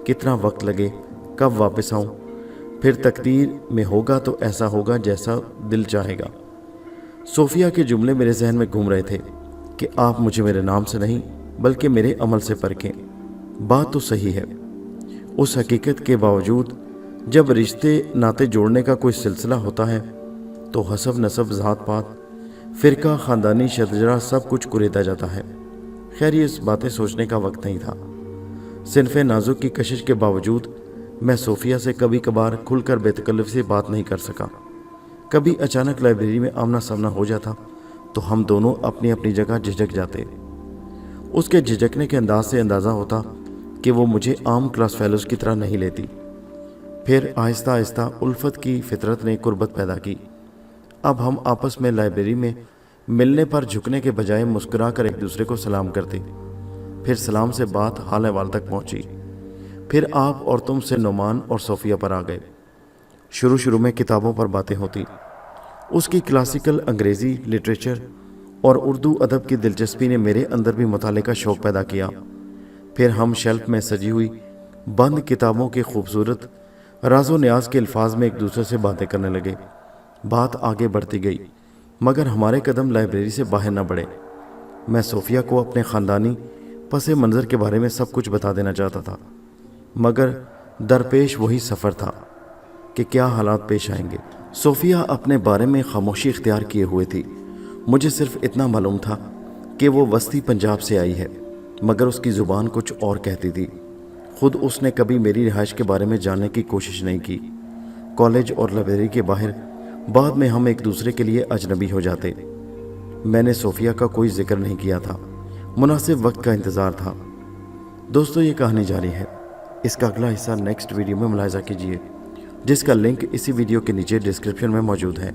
कितना वक्त लगे, कब वापस आऊँ। फिर तकदीर में होगा तो ऐसा होगा जैसा दिल चाहेगा। सोफिया के जुमले मेरे जहन में घूम रहे थे कि आप मुझे मेरे नाम से नहीं बल्कि मेरे अमल से परखें। बात तो सही है। उस हकीकत के बावजूद जब रिश्ते नाते जोड़ने का कोई सिलसिला होता है तो हसब नसब ज़ात पात फ़िरका ख़ानदानी शतजरा सब कुछ कुरेदा जाता है। खैर ये इस बातें सोचने का वक्त नहीं था। सिनफ़े नाजुक की कशिश के बावजूद मैं सोफिया से कभी कभार खुलकर बेतकल्लुफ़ से बात नहीं कर सका। कभी अचानक लाइब्रेरी में आमना सामना हो जाता तो हम दोनों अपनी अपनी जगह झिझक जाते। उसके झिझकने के अंदाज से अंदाज़ा होता कि वो मुझे आम क्लास फेलोज़ की तरह नहीं लेती। फिर आहिस्ता आहिस्ता उल्फत की फितरत ने कुर्बत पैदा की। अब हम आपस में लाइब्रेरी में मिलने पर झुकने के बजाय मुस्कुरा कर एक दूसरे को सलाम करते। फिर सलाम से बात हाल अहवाल तक पहुंची। फिर आप और तुम से नुमान और सोफिया पर आ गए। शुरू में किताबों पर बातें होती। उसकी क्लासिकल अंग्रेज़ी लिटरेचर और उर्दू अदब की दिलचस्पी ने मेरे अंदर भी मुताले का शौक़ पैदा किया। फिर हम शेल्फ में सजी हुई बंद किताबों के खूबसूरत राज़ो न्याज के अल्फाज में एक दूसरे से बातें करने लगे। बात आगे बढ़ती गई, मगर हमारे कदम लाइब्रेरी से बाहर न बढ़े। मैं सोफिया को अपने ख़ानदानी पस मंज़र के बारे में सब कुछ बता देना चाहता था, मगर दरपेश वही सफ़र था कि क्या हालात पेश आएंगे। सोफिया अपने बारे में खामोशी इख्तियार किए हुए थी। मुझे सिर्फ इतना मालूम था कि वो वस्ती पंजाब से आई है, मगर उसकी ज़ुबान कुछ और कहती थी। ख़ुद उसने कभी मेरी रिहाइश के बारे में जानने की कोशिश नहीं की। कॉलेज और लाइब्रेरी के बाहर बाद में हम एक दूसरे के लिए अजनबी हो जाते। मैंने सोफिया का कोई जिक्र नहीं किया था, मुनासिब वक्त का इंतज़ार था। दोस्तों, ये कहानी जारी है। इसका अगला हिस्सा नेक्स्ट वीडियो में मुलाहिज़ा कीजिए, जिसका लिंक इसी वीडियो के नीचे डिस्क्रिप्शन में मौजूद है।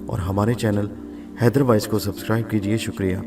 और हमारे चैनल हैदर वॉइस को सब्सक्राइब कीजिए। शुक्रिया।